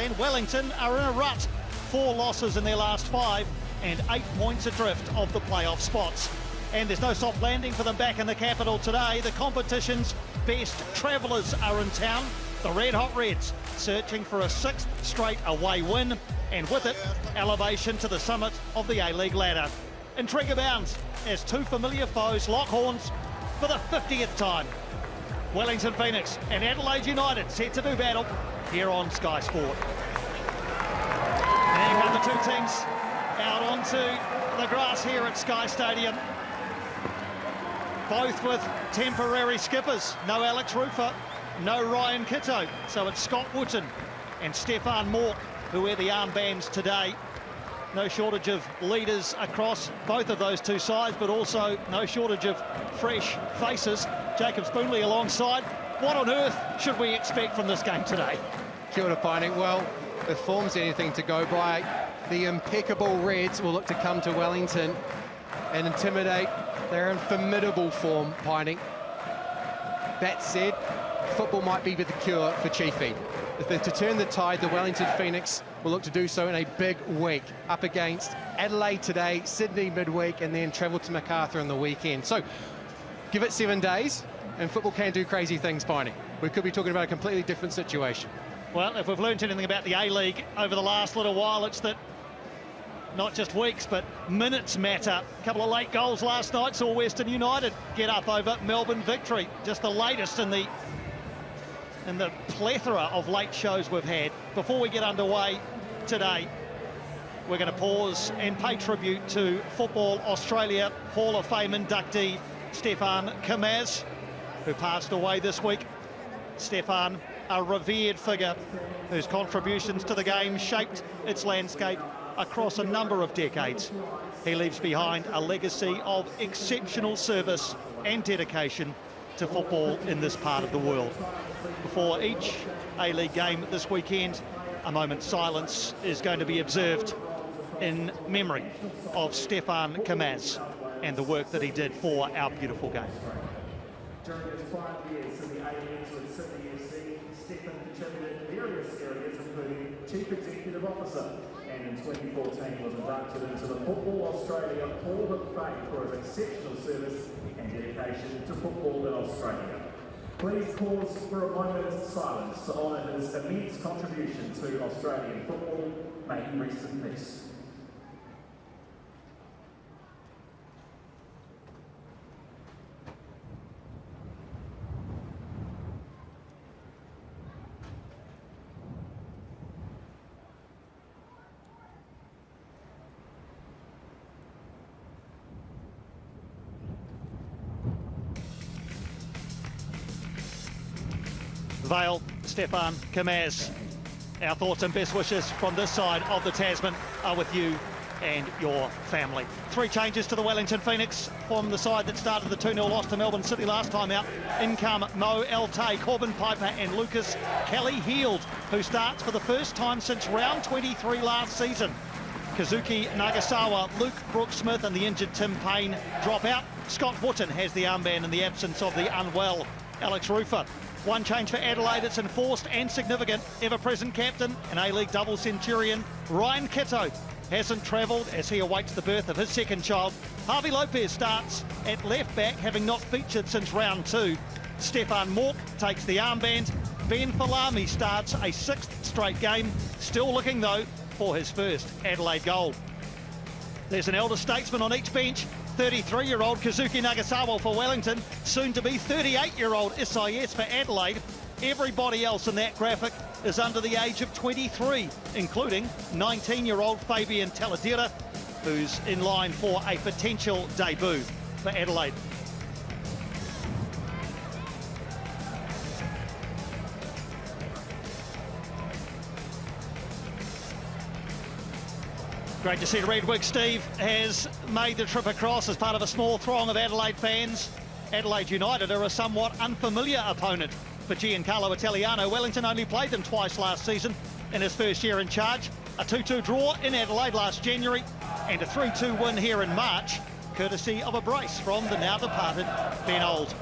and Wellington are in a rut. 4 losses in their last 5 and 8 points adrift of the playoff spots. And there's no soft landing for them back in the capital today. The competition's best travellers are in town. The Red Hot Reds searching for a 6th straight away win, and with it, elevation to the summit of the A-League ladder. Intrigue abounds as 2 familiar foes lock horns for the 50th time. Wellington Phoenix and Adelaide United set to do battle here on Sky Sport. And here come the 2 teams out onto the grass here at Sky Stadium. Both with temporary skippers. No Alex Rufer, no Ryan Kitto. So it's Scott Wootton and Stefan Mork who wear the armbands today. No shortage of leaders across both of those 2 sides, but also no shortage of fresh faces. Jacob Spoonley alongside. What on earth should we expect from this game today? Kia ora, Pining. Well, if form's anything to go by, the impeccable Reds will look to come to Wellington and intimidate. They're in formidable form, Pining. That said, football might be the cure for Chiefy. If they're to turn the tide, the Wellington Phoenix will look to do so in a big week, up against Adelaide today, Sydney midweek, and then travel to Macarthur on the weekend. So give it 7 days, and football can do crazy things, Pining. We could be talking about a completely different situation. Well, if we've learned anything about the A-League over the last little while, it's that not just weeks, but minutes matter. A couple of late goals last night saw Western United get up over Melbourne Victory. Just the latest in the plethora of late shows we've had. Before we get underway today, we're going to pause and pay tribute to Football Australia Hall of Fame inductee Stefan Kamaz, who passed away this week. Stefan, a revered figure whose contributions to the game shaped its landscape across a number of decades. He leaves behind a legacy of exceptional service and dedication to football in this part of the world. Before each A-League game this weekend, a moment's silence is going to be observed in memory of Stefan Kamaz and the work that he did for our beautiful game. During his 5 years in the A-League with Sydney FC, Stefan contributed in various areas, including Chief Executive Officer, and in 2014 was inducted into the Football Australia Hall of Fame for his exceptional service and dedication to football in Australia. Please pause for a moment's silence to honour his immense contribution to Australian football. May he rest in peace. Vale, Stefan Kamaz. Our thoughts and best wishes from this side of the Tasman are with you and your family. 3 changes to the Wellington Phoenix from the side that started the 2-0 loss to Melbourne City last time out. In come Mo Eltay, Corbin Piper and Lucas Kelly-Heald, who starts for the first time since round 23 last season. Kazuki Nagasawa, Luke Brooks-Smith and the injured Tim Payne drop out. Scott Wootton has the armband in the absence of the unwell Alex Rufer. 1 change for Adelaide, it's enforced and significant. Ever-present captain and A-League double centurion Ryan Kitto hasn't travelled as he awaits the birth of his 2nd child. Harvey Lopez starts at left back, having not featured since round 2. Stefan Mork takes the armband. Ben Falami starts a 6th straight game, still looking though for his first Adelaide goal. There's an elder statesman on each bench. 33-year-old Kazuki Nagasawa for Wellington, soon to be 38-year-old Isaias for Adelaide. Everybody else in that graphic is under the age of 23, including 19-year-old Fabian Taladera, who's in line for a potential debut for Adelaide. Great to see Redwig. Steve has made the trip across as part of a small throng of Adelaide fans. Adelaide United are a somewhat unfamiliar opponent for Giancarlo Italiano. Wellington only played them twice last season in his first year in charge. A 2-2 draw in Adelaide last January and a 3-2 win here in March, courtesy of a brace from the now departed Ben Old.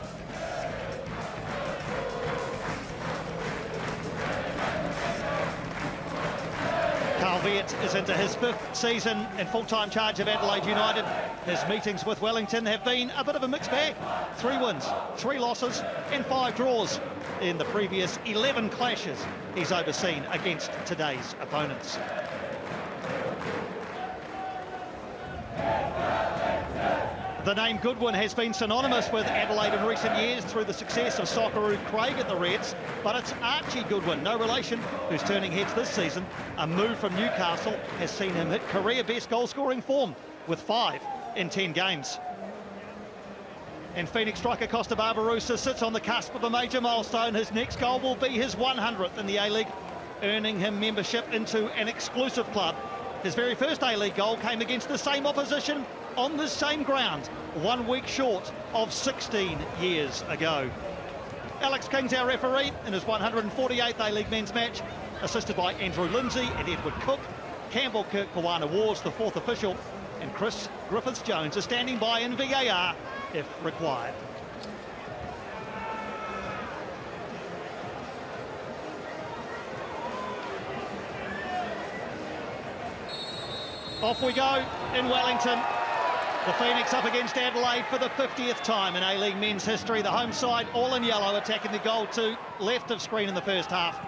albeit is into his 5th season in full-time charge of Adelaide United. His meetings with Wellington have been a bit of a mixed bag. 3 wins, 3 losses and 5 draws in the previous 11 clashes he's overseen against today's opponents. The name Goodwin has been synonymous with Adelaide in recent years through the success of Socceroo Craig at the Reds, but it's Archie Goodwin, no relation, who's turning heads this season. A move from Newcastle has seen him hit career-best goal-scoring form with 5 in 10 games. And Phoenix striker Costa Barbarousa sits on the cusp of a major milestone. His next goal will be his 100th in the A-League, earning him membership into an exclusive club. His very first A-League goal came against the same opposition on the same ground, 1 week short of 16 years ago. Alex King's our referee in his 148th A-League men's match, assisted by Andrew Lindsay and Edward Cook. Campbell Kirkpawana Wars, the 4th official, and Chris Griffiths-Jones is standing by in VAR if required. Off we go in Wellington. The Phoenix up against Adelaide for the 50th time in A-League men's history. The home side all in yellow, attacking the goal to left of screen in the first half.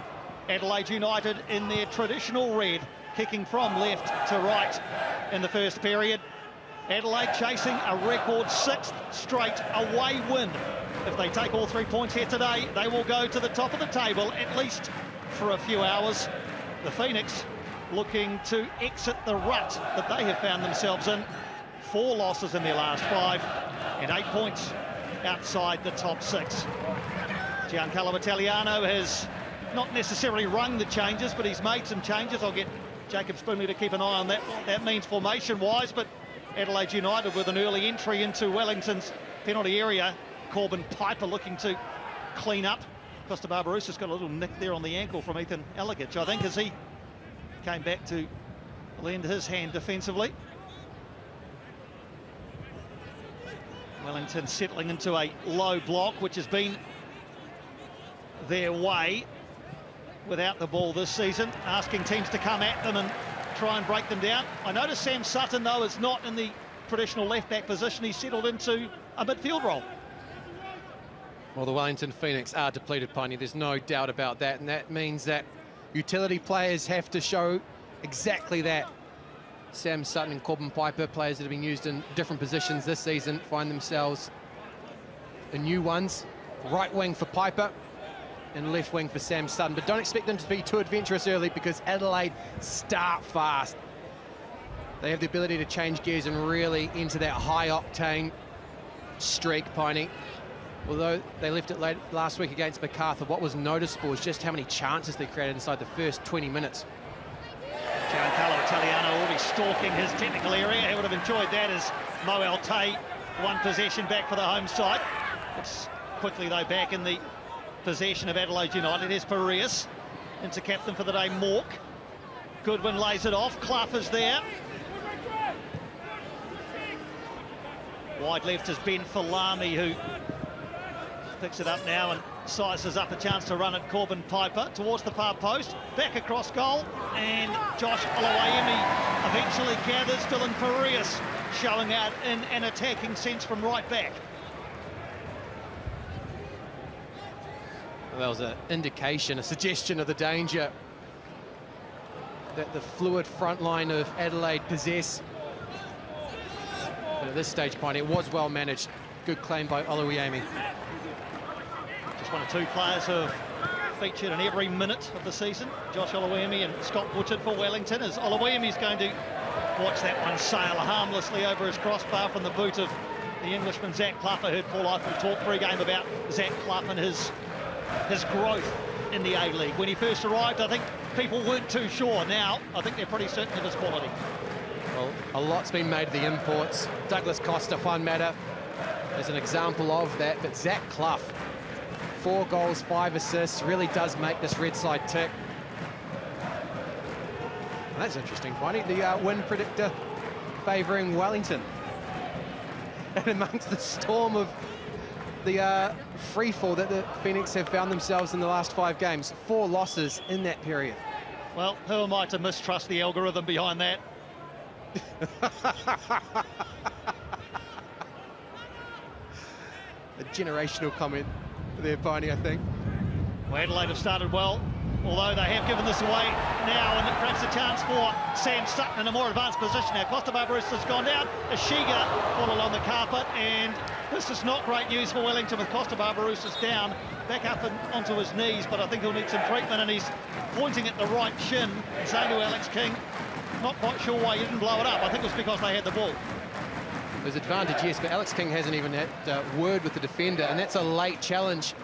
Adelaide United in their traditional red, kicking from left to right in the first period. Adelaide chasing a record 6th straight away win. If they take all 3 points here today, they will go to the top of the table, at least for a few hours. The Phoenix looking to exit the rut that they have found themselves in. 4 losses in their last 5 and 8 points outside the top 6. Giancarlo Italiano has not necessarily rung the changes, but he's made some changes. I'll get Jacob Spoonley to keep an eye on that, what that means formation-wise, but Adelaide United with an early entry into Wellington's penalty area. Corbin Piper looking to clean up. Costa Barbarousa's got a little nick there on the ankle from Ethan Elliott, I think, as he came back to lend his hand defensively. Wellington settling into a low block, which has been their way without the ball this season, asking teams to come at them and try and break them down. I notice Sam Sutton, though, is not in the traditional left-back position. He's settled into a midfield role. Well, the Wellington Phoenix are depleted, Piney. There's no doubt about that, and that means that utility players have to show exactly that. Sam Sutton and Corbin Piper, players that have been used in different positions this season, find themselves in new ones. Right wing for Piper and left wing for Sam Sutton. But don't expect them to be too adventurous early, because Adelaide start fast. They have the ability to change gears and really into that high-octane streak, Piney. Although they left it late last week against MacArthur, what was noticeable was just how many chances they created inside the first 20 minutes. Giancarlo Italiano already stalking his technical area. He would have enjoyed that as Mo Altay one possession back for the home side. It's quickly, though, back in the possession of Adelaide United. Here's Parias into captain for the day, Mork. Goodwin lays it off. Clough is there. Wide left is Ben Falami, who picks it up now and sizes up a chance to run at Corbin Piper towards the far post, back across goal, and Josh Olawayemi eventually gathers. Dylan Parias showing out in an attacking sense from right back. Well, that was an indication, a suggestion of the danger that the fluid front line of Adelaide possess. But at this stage, Piney, it was well managed. Good claim by Olawayemi. Just one of 2 players who have featured in every minute of the season, Josh Olawayemi and Scott Woodward for Wellington, as Olawayemi's going to watch that one sail harmlessly over his crossbar from the boot of the Englishman Zach Clough. I heard Paul Eiffel talk pre-game about Zach Clough and his growth in the A-League. When he first arrived, I think people weren't too sure. Now, I think they're pretty certain of his quality. Well, a lot's been made of the imports. Douglas Costa, Juan Mata, as an example of that, but Zach Clough, 4 goals, 5 assists, really does make this red side tick. Well, that's interesting, Piney. The win predictor favouring Wellington. And amongst the storm of the free fall that the Phoenix have found themselves in the last 5 games, 4 losses in that period. Well, who am I to mistrust the algorithm behind that? A generational comment there, Piney, I think. Well, Adelaide have started well, although they have given this away now, and perhaps a chance for Sam Sutton in a more advanced position. Now, Costa Barbaroussa's gone down. Ashiga all along the carpet, and this is not great news for Wellington with Costa Barbaroussa's down, back up and onto his knees, but I think he'll need some treatment, and he's pointing at the right shin, saying to Alex King, not quite sure why he didn't blow it up. I think it was because they had the ball. There's advantage, yes, but Alex King hasn't even had word with the defender, and that's a late challenge,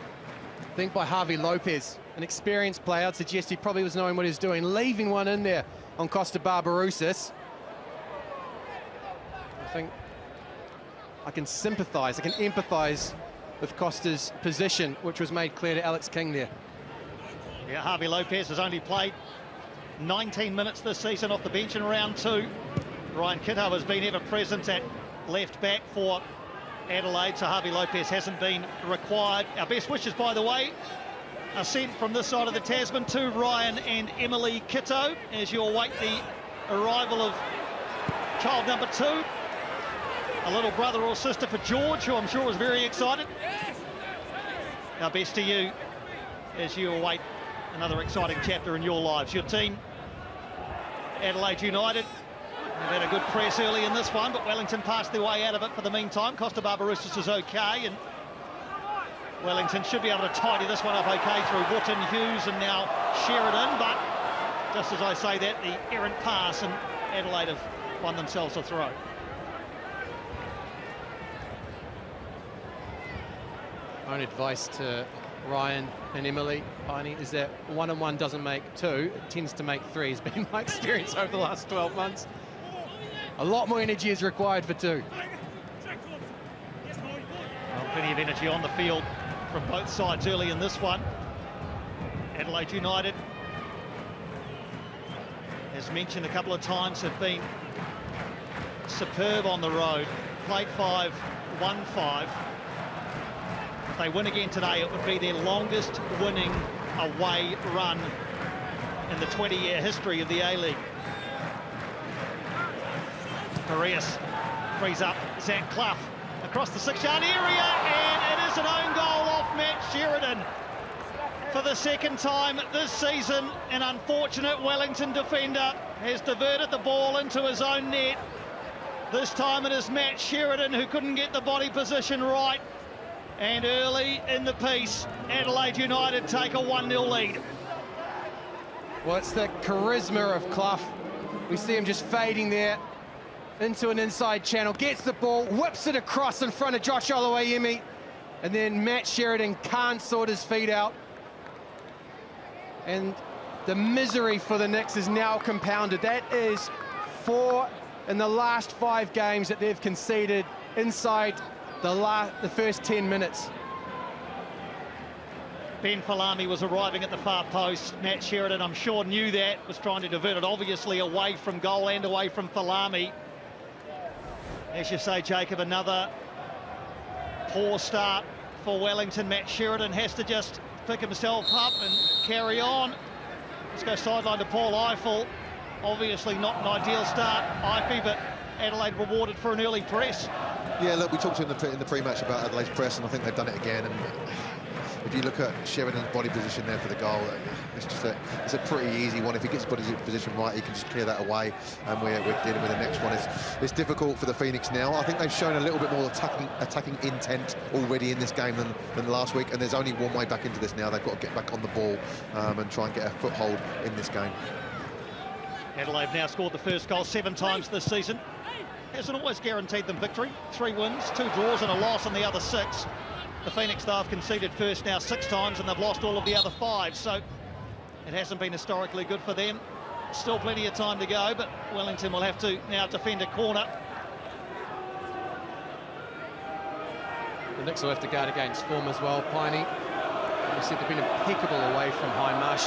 I think, by Javi Lopez, an experienced player. I'd suggest he probably was knowing what he was doing, leaving one in there on Costa Barbaroussas. I think I can sympathise, I can empathise with Costa's position, which was made clear to Alex King there. Yeah, Javi Lopez has only played 19 minutes this season off the bench in round 2. Ryan Kitto has been ever present at left back for Adelaide, so Javi Lopez hasn't been required. Our best wishes, by the way, are sent from this side of the Tasman to Ryan and Emily Kitto as you await the arrival of child number 2, a little brother or sister for George, who I'm sure is very excited. Our best to you as you await another exciting chapter in your lives. Your team, Adelaide United, they've had a good press early in this one, but Wellington passed their way out of it for the meantime. Costa Barbaroussas is okay, and Wellington should be able to tidy this one up okay through Wootton, Hughes, and now Sheridan. But just as I say that, the errant pass, and Adelaide have won themselves a throw. My own advice to Ryan and Emily, Piney, is that 1 and 1 doesn't make 2, it tends to make 3. Has been my experience over the last 12 months. A lot more energy is required for 2. Well, plenty of energy on the field from both sides early in this one. Adelaide United, as mentioned a couple of times, have been superb on the road. Played 5, won 5. If they win again today, it would be their longest winning away run in the 20-year history of the A-League. Marius frees up Zach Clough across the 6-yard area, and it is an own goal off Matt Sheridan. For the second time this season, an unfortunate Wellington defender has diverted the ball into his own net. This time it is Matt Sheridan who couldn't get the body position right. And early in the piece, Adelaide United take a 1-0 lead. Well, it's the charisma of Clough. We see him just fading there into an inside channel, gets the ball, whips it across in front of Josh Oluwayemi, and then Matt Sheridan can't sort his feet out. And the misery for the Knicks is now compounded. That is 4 in the last 5 games that they've conceded inside the first 10 minutes. Ben Falami was arriving at the far post. Matt Sheridan, I'm sure, knew that, was trying to divert it obviously away from goal and away from Falami. As you say, Jacob, another poor start for Wellington. Matt Sheridan has to just pick himself up and carry on. Let's go sideline to Paul Eiffel. Obviously not an ideal start, Eifey, but Adelaide rewarded for an early press. Yeah, look, we talked in the pre-match about Adelaide's press, and I think they've done it again. And if you look at Sheridan's body position there for the goal, it's just it's a pretty easy one. If he gets his body position right, he can just clear that away, and we're dealing with the next one. It's difficult for the Phoenix now. I think they've shown a little bit more attacking intent already in this game than last week, and there's only one way back into this now. They've got to get back on the ball and try and get a foothold in this game. Adelaide now scored the first goal 7 times this season. Hasn't always guaranteed them victory. 3 wins, 2 draws and a loss on the other 6. The Phoenix staff conceded first now 6 times, and they've lost all of the other 5, so it hasn't been historically good for them. Still plenty of time to go, but Wellington will have to now defend a corner. The Knicks will have to guard against form as well, Piney. You said they've been impeccable away from High Marsh.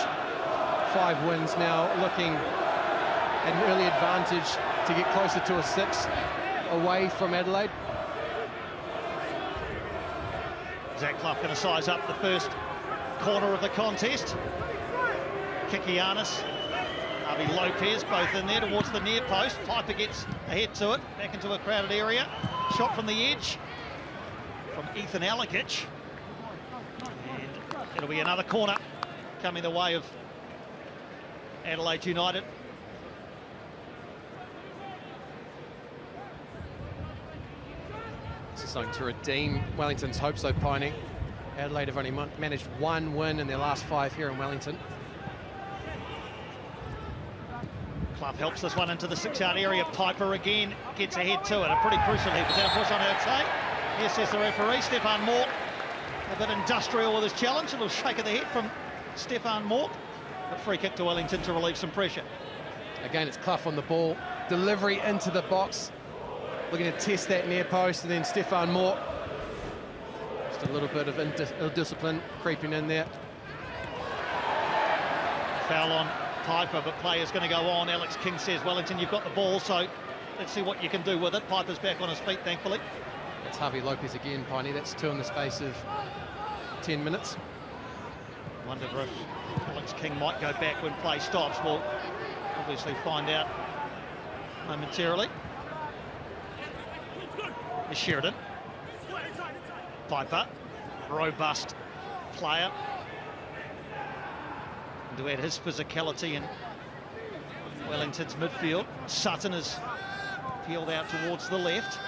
5 wins now, looking at an early advantage to get closer to a 6 away from Adelaide. Zach Clough going to size up the first corner of the contest. Kikianis Harvey Lopez both in there towards the near post. Piper gets ahead to it, back into a crowded area. Shot from the edge from Ethan Alakic. And it'll be another corner coming the way of Adelaide United. This is something to redeem Wellington's hopes, though, Piney. Adelaide have only managed one win in their last 5 here in Wellington. Clough helps this one into the 6-yard area. Piper again gets ahead to it. A pretty crucial hit. Was that a push on Utee? Yes, says the referee. Stefan Mork, a bit industrial with his challenge. A little shake of the head from Stefan Mork. A free kick to Wellington to relieve some pressure. Again, it's Clough on the ball. Delivery into the box. Looking to test that near post, and then Stefan Mork. Just a little bit of ill-discipline creeping in there. Foul on Piper, but play is going to go on. Alex King says, Wellington, you've got the ball, so let's see what you can do with it. Piper's back on his feet, thankfully. That's Harvey Lopez again, Piney. That's 2 in the space of 10 minutes. Wondered if Alex King might go back when play stops. We'll obviously find out momentarily. Here's Sheridan. Piper, robust player. And to add his physicality in Wellington's midfield. Sutton is peeled out towards the left.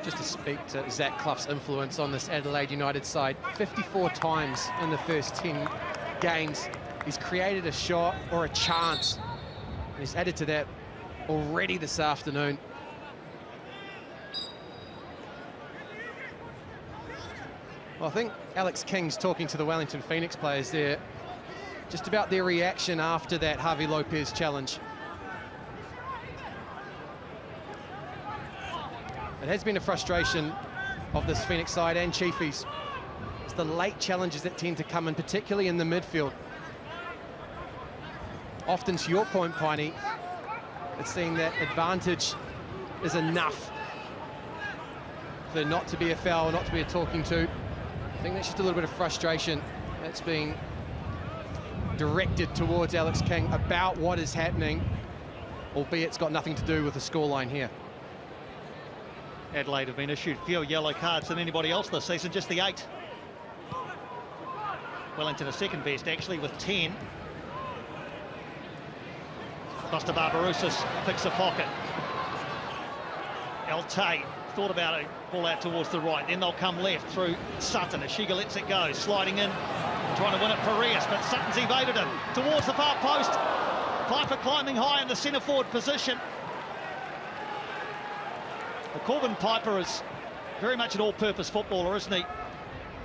Just to speak to Zach Clough's influence on this Adelaide United side, 54 times in the first 10 games, he's created a shot or a chance. And he's added to that already this afternoon. Well, I think Alex King's talking to the Wellington Phoenix players there, just about their reaction after that Harvey Lopez challenge. It has been a frustration of this Phoenix side and Chiefies. It's the late challenges that tend to come in, particularly in the midfield. Often, to your point, Piney, it's seeing that advantage is enough for there not to be a foul, not to be a talking to. I think that's just a little bit of frustration that's being directed towards Alex King about what is happening, albeit it's got nothing to do with the scoreline here. Adelaide have been issued fewer yellow cards than anybody else this season, just the 8. Wellington are second best, actually, with 10. Costa Barbarouses picks a pocket. Utee thought about it, ball out towards the right. Then they'll come left through Sutton. Ashiga lets it go, sliding in, trying to win it Parias, but Sutton's evaded him towards the far post. Piper climbing high in the centre forward position. Well, Corbin Piper is very much an all-purpose footballer, isn't he?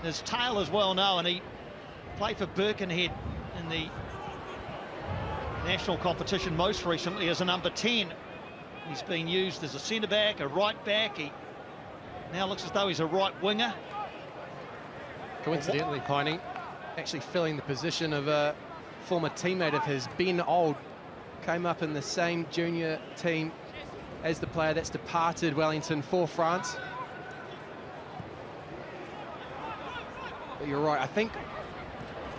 His tail is well known. He played for Birkenhead in the national competition most recently as a number 10. He's been used as a centre-back, a right-back. He now looks as though he's a right winger. Coincidentally, Piney, actually filling the position of a former teammate of his, Ben Old, came up in the same junior team as the player that's departed Wellington for France. But you're right, I think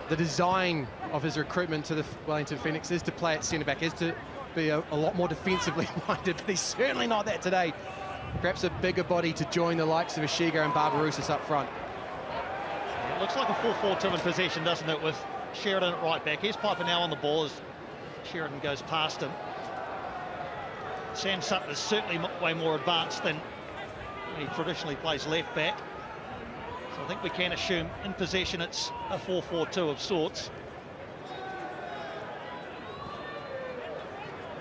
the design of his recruitment to the Wellington Phoenix is to play at centre-back, is to be a lot more defensively minded, but he's certainly not that today. Perhaps a bigger body to join the likes of Ashiga and Barbarouses up front. It looks like a 4-4-2 in possession, doesn't it, with Sheridan at right back. Here's Piper now on the ball as Sheridan goes past him. Sam Sutton is certainly way more advanced than he traditionally plays left back. So I think we can assume in possession it's a 4-4-2 of sorts.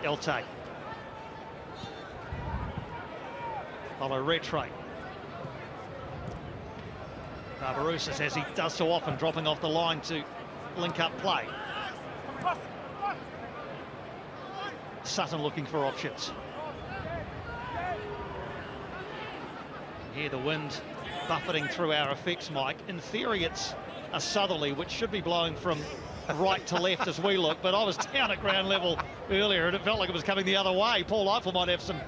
Utee. Follow Retre. Barbarouses, as he does so often, dropping off the line to link up play. Sutton looking for options. Here the wind buffeting through our effects, Mike. In theory it's a southerly, which should be blowing from right to left as we look, but I was down at ground level earlier and it felt like it was coming the other way. Paul Eiffel might have some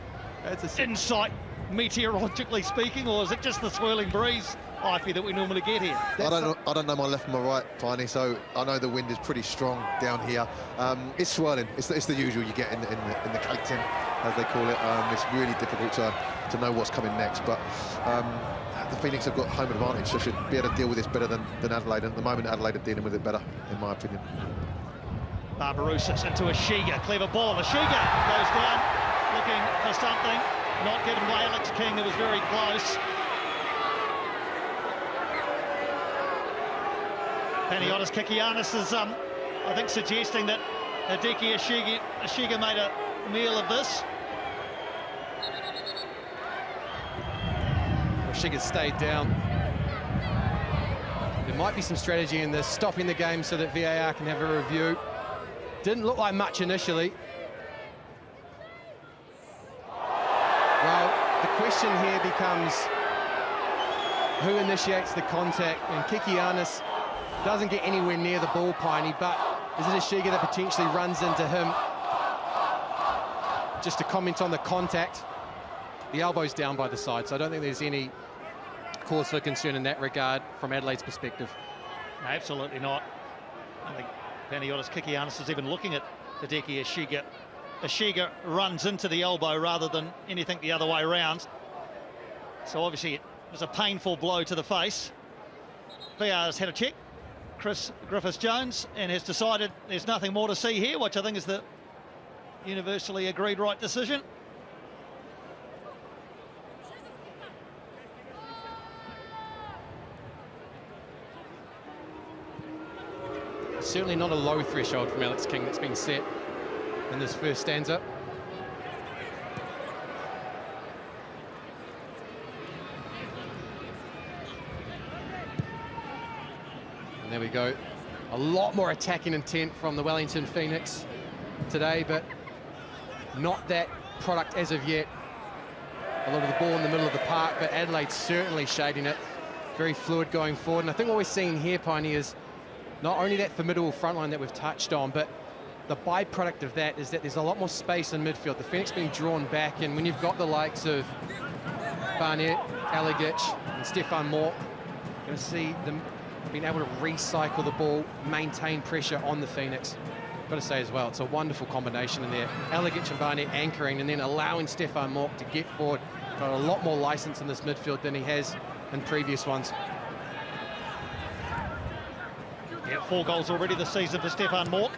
insight, meteorologically speaking, or is it just the swirling breeze Ivy that we normally get here. I don't know my left from my right, Piney, so I know the wind is pretty strong down here. It's swirling. It's the usual you get in the cake tin, as they call it. It's really difficult to know what's coming next, but the Phoenix have got home advantage, so should be able to deal with this better than Adelaide. And at the moment, Adelaide are dealing with it better, in my opinion. Barbarousis into Ashiga, clever ball. Ashiga goes down, looking for something. Not given by Alex King, it was very close. Panagiotis Kikianis is, I think, suggesting that Hideki Ashiga made a meal of this. Ashiga stayed down. There might be some strategy in this, stopping the game so that VAR can have a review. Didn't look like much initially. Well, the question here becomes who initiates the contact, and Kikianis doesn't get anywhere near the ball, Piney, but is it Ashiga that potentially runs into him? Just to comment on the contact, the elbow's down by the side, so I don't think there's any cause for concern in that regard from Adelaide's perspective. No, absolutely not. I think Panagiotis Kikianis is even looking at Hideki Ashiga. Ashiga runs into the elbow rather than anything the other way around. So obviously it was a painful blow to the face. VAR's had a check, Chris Griffiths-Jones, and has decided there's nothing more to see here, which I think is the universally agreed right decision. Certainly not a low threshold from Alex King that's been set in this first stanza. And there we go. A lot more attacking intent from the Wellington Phoenix today, but not that product as of yet. A lot of the ball in the middle of the park, but Adelaide certainly shading it. Very fluid going forward. And I think what we're seeing here, Piney, is not only that formidable front line that we've touched on, but the byproduct of that is that there's a lot more space in midfield. The Phoenix being drawn back, and when you've got the likes of Barnett, Alagic, and Stefan Moore, you're going to see them being able to recycle the ball, maintain pressure on the Phoenix. Got to say as well, it's a wonderful combination in there. Alagic and Barnett anchoring, and then allowing Stefan Moore to get forward. Got a lot more license in this midfield than he has in previous ones. Yeah, 4 goals already this season for Stefan Moore.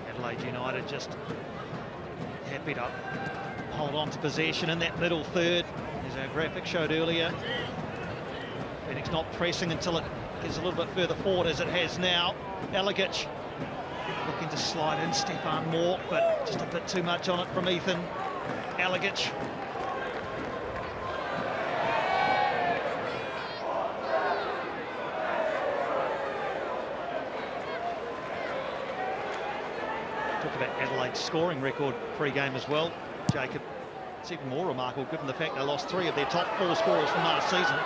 Adelaide United just happy to hold on to possession in that middle third. As our graphic showed earlier, Phoenix not pressing until it gets a little bit further forward as it has now. Alagic looking to slide in Stefan Moore, but just a bit too much on it from Ethan Alagic. Talk about Adelaide's scoring record pre-game as well, Jacob. It's even more remarkable given the fact they lost 3 of their top 4 scorers from last season.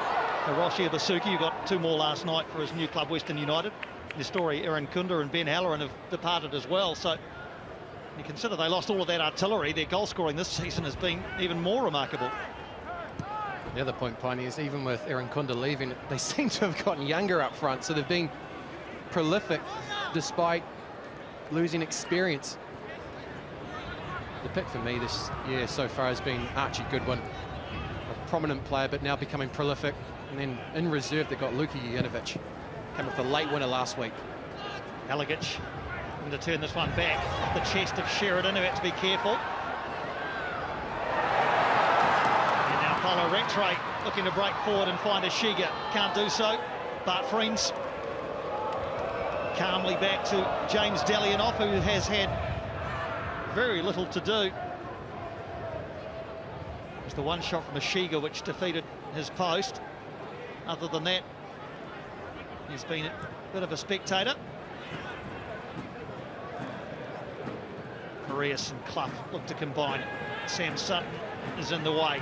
Hiroshi Basuki, who got 2 more last night for his new club, Western United. Nestori Irankunda and Ben Halloran have departed as well. So you consider they lost all of that artillery. Their goal scoring this season has been even more remarkable. The other point, Piney, is even with Irankunda leaving, they seem to have gotten younger up front. So they've been prolific despite losing experience. The pick for me this year so far has been Archie Goodwin, a prominent player, but now becoming prolific. And then in reserve, they've got Luka Jujinovic, came with a late winner last week. Alagic going to turn this one back off the chest of Sheridan, who had to be careful. And now Paulo Rattray looking to break forward and find Ashiga. Can't do so. Bart Friends calmly back to James Delianoff, who has had very little to do. It was the one shot from Ashiga which defeated his post. Other than that, he's been a bit of a spectator. Arias and Clough look to combine. Sam Sutton is in the way.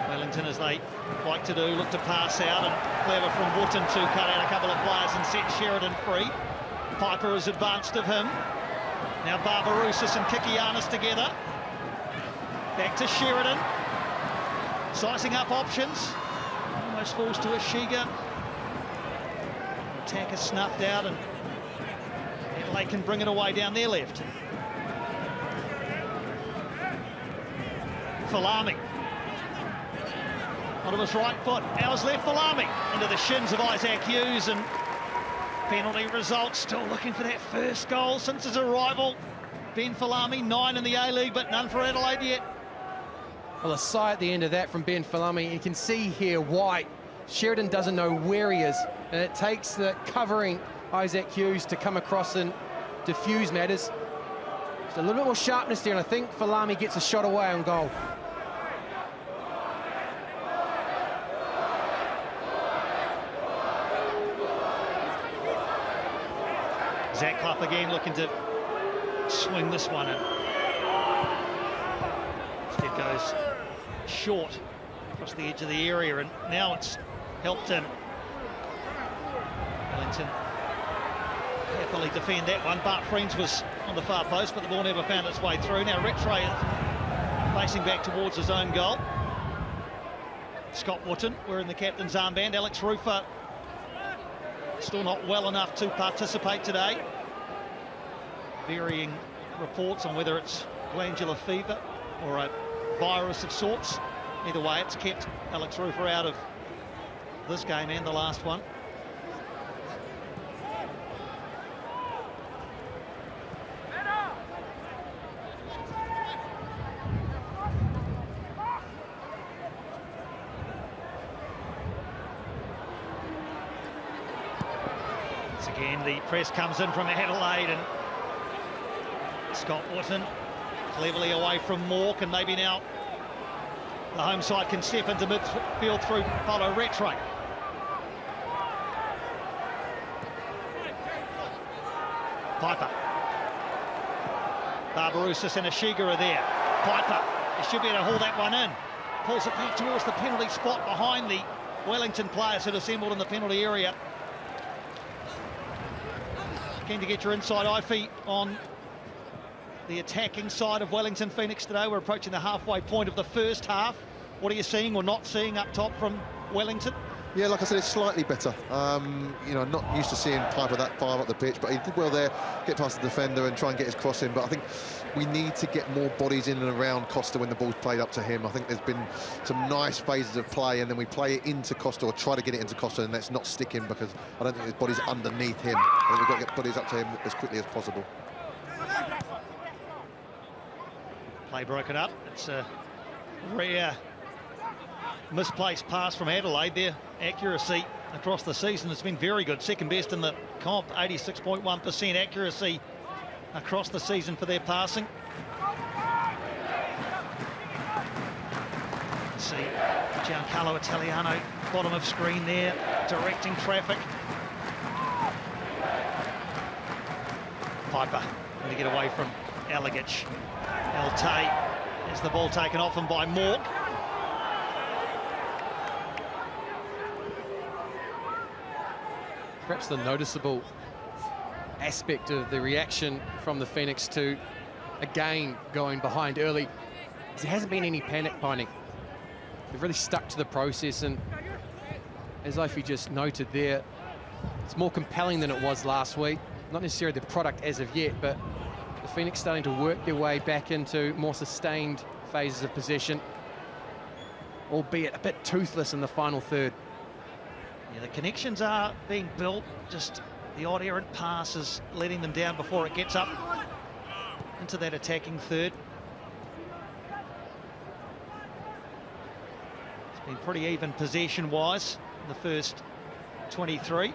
Wellington, as they like to do, look to pass out, and clever from Wootton to cut out a couple of players and set Sheridan free. Piper has advanced of him. Now Barbarousis and Kikianis together. Back to Sheridan. Sizing up options. Almost falls to Ashiga. Attack is snuffed out, and Adelaide can bring it away down their left. Falami. Onto his right foot. Ours left, Falami. Into the shins of Isaac Hughes, and penalty result. Still looking for that first goal since his arrival. Ben Falami, 9 in the A-League, but none for Adelaide yet. Well, a sigh at the end of that from Ben Falami. You can see here why Sheridan doesn't know where he is, and it takes the covering Isaac Hughes to come across and diffuse matters. Just a little bit more sharpness there, and I think Falami gets a shot away on goal. Zach Clough again looking to swing this one in. Instead goes short across the edge of the area, and now it's helped in. Wellington happily defend that one. Bart Friends was on the far post, but the ball never found its way through. Now Rattray facing back towards his own goal. Scott Wootton wearing the captain's armband. Alex Rufer still not well enough to participate today. Varying reports on whether it's glandular fever or a virus of sorts. Either way, it's kept Alex Rufer out of this game and the last one. Once again, the press comes in from Adelaide, and Scott Wootton cleverly away from Mork, and maybe now the home side can step into midfield through Paulo Rattray. Piper. Barbarousis and Ashiga are there. Piper, he should be able to haul that one in. Pulls it back towards the penalty spot behind the Wellington players that assembled in the penalty area. Keen to get your inside eye feet on the attacking side of Wellington Phoenix today. We're approaching the halfway point of the first half. What are you seeing or not seeing up top from Wellington? Yeah, like I said, it's slightly better. You know, not used to seeing Piper that far up the pitch, but he did well there, get past the defender and try and get his cross in. But I think we need to get more bodies in and around Costa when the ball's played up to him. I think there's been some nice phases of play, and then we play it into Costa or try to get it into Costa, and that's not sticking because I don't think there's bodies underneath him. I think we've got to get bodies up to him as quickly as possible. Play broken up. It's a rare misplaced pass from Adelaide. Their accuracy across the season has been very good. Second best in the comp, 86.1% accuracy across the season for their passing. See Giancarlo Italiano, bottom of screen there, directing traffic. Piper going to get away from Alagich. Tay has the ball taken off him by Mork. Perhaps the noticeable aspect of the reaction from the Phoenix to again going behind early is there hasn't been any panic binding. They've really stuck to the process, and as Ify just noted there, it's more compelling than it was last week. Not necessarily the product as of yet, but the Phoenix starting to work their way back into more sustained phases of possession, albeit a bit toothless in the final third. Yeah, the connections are being built, just the odd errant pass is letting them down before it gets up into that attacking third. It's been pretty even possession-wise in the first 23.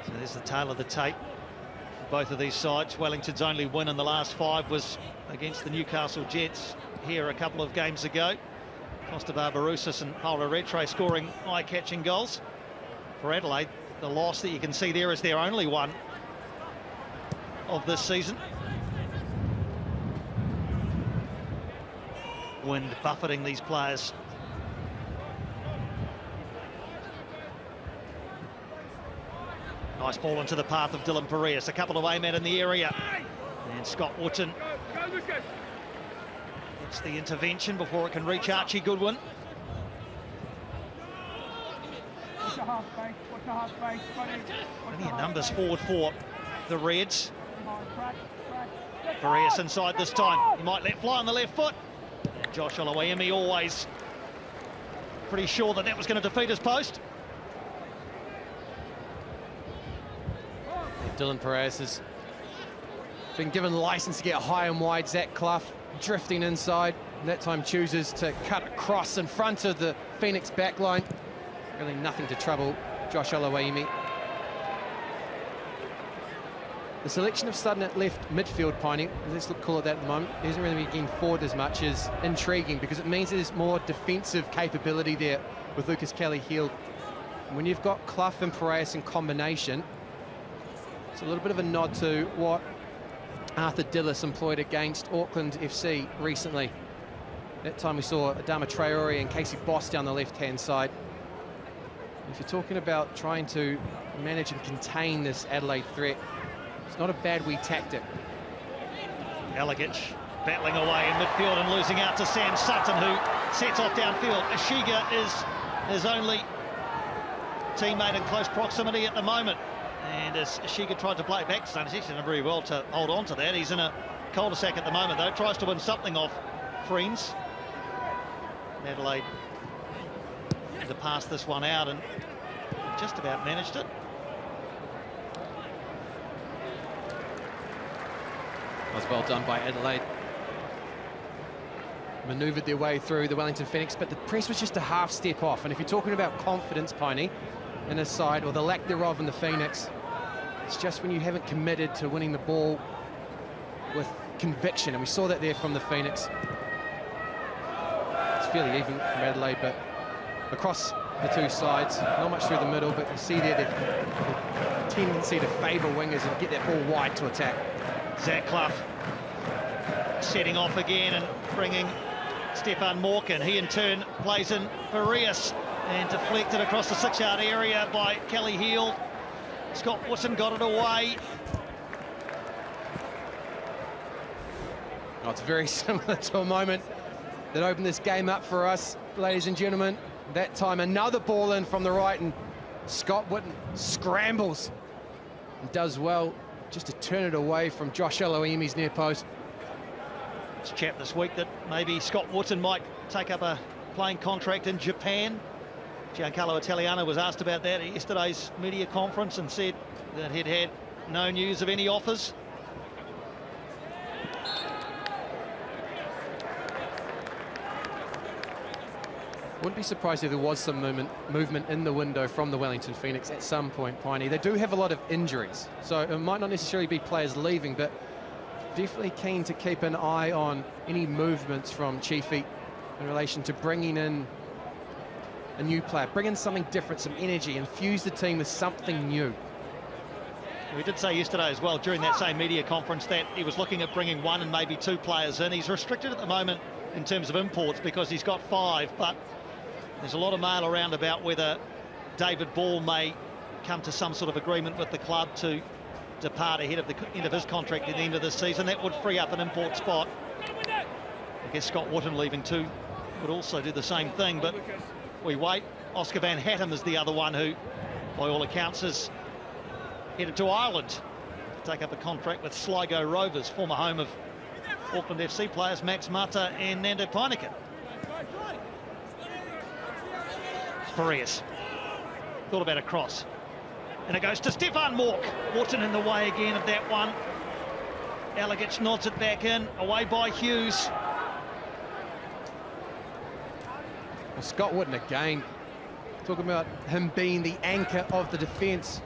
So there's the tail of the tape. Both of these sides. Wellington's only win in the last 5 was against the Newcastle Jets here a couple of games ago. Costa Barbarousis and Paulo Retre scoring eye-catching goals. For Adelaide, the loss that you can see there is their only one of this season. Wind buffeting these players. Nice ball into the path of Dylan Pereira. A couple of A-men in the area. And Scott Wootton gets the intervention before it can reach Archie Goodwin. Plenty of numbers forward for the Reds. Pereira inside this time. He might let fly on the left foot. And Josh Oluwaemi always pretty sure that that was going to defeat his post. Dylan Perez has been given license to get high and wide. Zach Clough drifting inside. That time chooses to cut across in front of the Phoenix backline. Really nothing to trouble Josh Oluwaemi. The selection of Sutton at left midfield, Piney, let's call it that at the moment, isn't really getting forward as much, is intriguing because it means there's more defensive capability there with Lucas Kelly-Heald. When you've got Clough and Piraeus in combination, it's a little bit of a nod to what Arthur Dillis employed against Auckland FC recently. That time we saw Adama Traore and Casey Boss down the left-hand side. If you're talking about trying to manage and contain this Adelaide threat, it's not a bad wee tactic. Alagic battling away in midfield and losing out to Sam Sutton, who sets off downfield. Ashiga is his only teammate in close proximity at the moment. And as Ashiga tried to play back to Sutton, he's done very well to hold on to that. He's in a cul-de-sac at the moment, though. Tries to win something off Friends. Adelaide to pass this one out and just about managed it. Was well done by Adelaide. Manoeuvred their way through the Wellington Phoenix, but the press was just a half step off. And if you're talking about confidence, Piney, in his side, or the lack thereof in the Phoenix, it's just when you haven't committed to winning the ball with conviction. And we saw that there from the Phoenix. It's fairly even from Adelaide, but across the two sides, not much through the middle, but you see there the tendency to favour wingers and get that ball wide to attack. Zach Clough setting off again and bringing Stefan Morkin. He in turn plays in Piraeus and deflected across the 6-yard area by Kelly-Heald. Scott Wootton got it away. Oh, it's very similar to a moment that opened this game up for us, ladies and gentlemen. That time another ball in from the right, and Scott Wootton scrambles and does well just to turn it away from Josh Oluwaemi's near post. It's chat this week that maybe Scott Wootton might take up a playing contract in Japan. Giancarlo Italiano was asked about that at yesterday's media conference and said that he'd had no news of any offers. Wouldn't be surprised if there was some movement in the window from the Wellington Phoenix at some point, Piney. They do have a lot of injuries, so it might not necessarily be players leaving, but definitely keen to keep an eye on any movements from Chiefy in relation to bringing in a new player, bring in something different, some energy, infuse the team with something new. We did say yesterday as well, during that same media conference, that he was looking at bringing one and maybe two players in. He's restricted at the moment in terms of imports because he's got 5, but there's a lot of mail around about whether David Ball may come to some sort of agreement with the club to depart ahead of the end of his contract at the end of this season. That would free up an import spot. I guess Scott Wootton leaving too would also do the same thing, but we wait. Oscar Van Hattem is the other one who, by all accounts, is headed to Ireland to take up a contract with Sligo Rovers, former home of Auckland FC players Max Mata and Nando Peineken. Piraeus thought about a cross, and it goes to Stefan Mork. Wootton in the way again of that one. Alagic nods it back in, away by Hughes. Well, Scott Wootton again, talking about him being the anchor of the defence.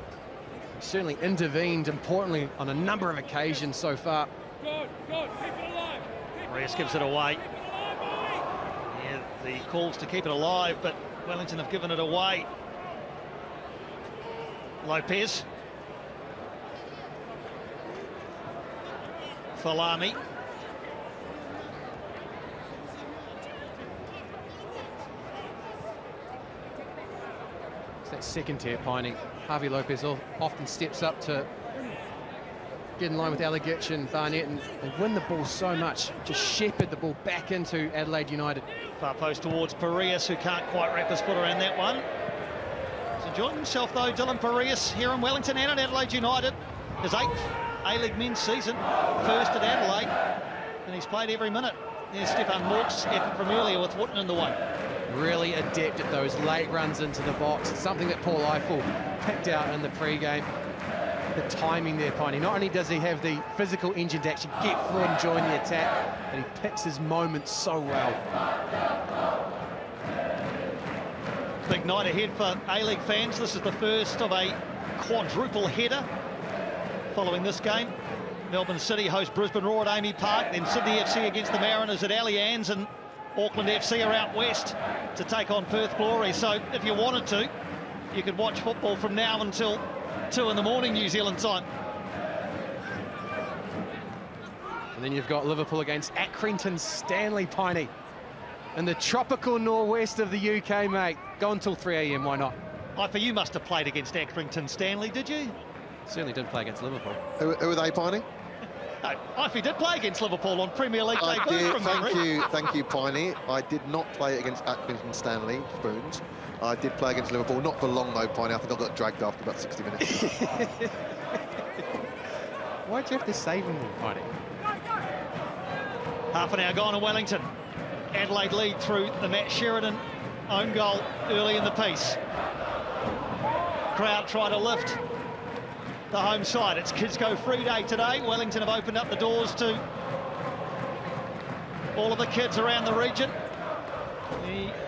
He certainly intervened importantly on a number of occasions so far. Piraeus gives it away. Yeah, the calls to keep it alive, but Wellington have given it away. Lopez. Falami. It's that second tier Piney. Harvey Lopez often steps up to get in line with Alagich and Barnett, and they win the ball so much, just shepherd the ball back into Adelaide United. Far post towards Parias, who can't quite wrap his foot around that one. He's enjoying himself though, Dylan Parias, here in Wellington and at Adelaide United. His 8th A-League men's season, first at Adelaide, and he's played every minute. There's Stefan Mork's effort from earlier with Wooten in the way. Really adept at those late runs into the box. It's something that Paul Eiffel picked out in the pre-game. The timing there, Piney. Not only does he have the physical engine to actually get through and join the attack, but he picks his moments so well. Big night ahead for A-League fans. This is the first of a quadruple header following this game. Melbourne City host Brisbane Roar at Amy Park, then Sydney FC against the Mariners at Allianz, and Auckland FC are out west to take on Perth Glory. So if you wanted to, you could watch football from now until 2 in the morning New Zealand time. And then you've got Liverpool against Accrington Stanley, Piney, in the tropical northwest of the UK, mate. Go until 3 a.m, why not? Ifa, you must have played against Accrington Stanley, did you? Certainly did play against Liverpool. Who are they, Piney? No, Ifa did play against Liverpool on Premier League debut from memory. Thank you, Piney. I did not play against Accrington Stanley Spoons. I did play against Liverpool, not for long though, Piney. I think I got dragged after about 60 minutes. Why'd you have to save him, Piney? Half an hour gone in Wellington. Adelaide lead through the Matt Sheridan own goal early in the piece. Crowd try to lift the home side. It's Kids Go Free Day today. Wellington have opened up the doors to all of the kids around the region.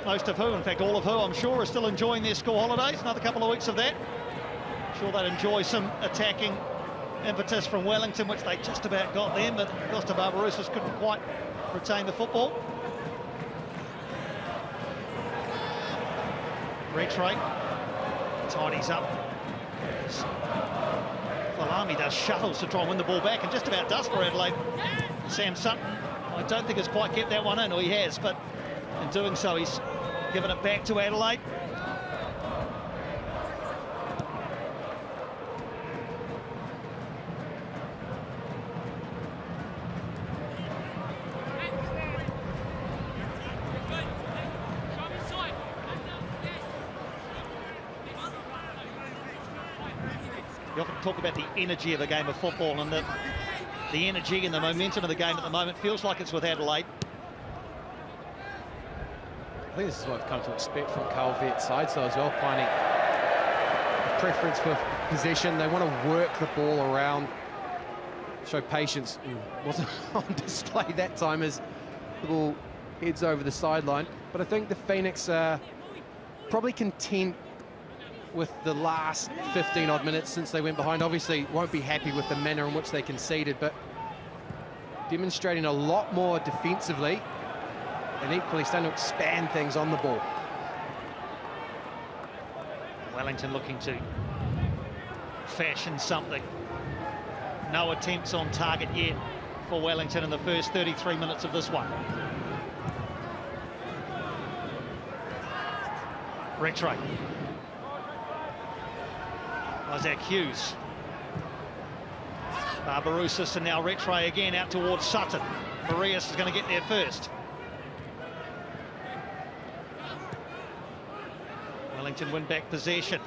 Most of who, in fact all of who, I'm sure, are still enjoying their school holidays. Another couple of weeks of that. I'm sure they'd enjoy some attacking impetus from Wellington, which they just about got then, but Costa Barbarouses couldn't quite retain the football. Retray tidies up. Falami does shuttles to try and win the ball back, and just about does for Adelaide. Sam Sutton, I don't think has quite kept that one in, or he has, but in doing so he's given it back to Adelaide. You often talk about the energy of a game of football, and the energy and the momentum of the game at the moment feels like it's with Adelaide. I think this is what I've come to expect from Carl Vett's sides though as well, Piney. A preference for possession. They want to work the ball around, show patience. Wasn't on display that time as the ball heads over the sideline. But I think the Phoenix are probably content with the last 15 odd minutes since they went behind. Obviously won't be happy with the manner in which they conceded, but demonstrating a lot more defensively and equally starting to expand things on the ball. Wellington looking to fashion something. No attempts on target yet for Wellington in the first 33 minutes of this one. Retray. Isaac Hughes. Barbarouses, and now Retray again out towards Sutton. Marias is going to get there first. Wellington win back possession.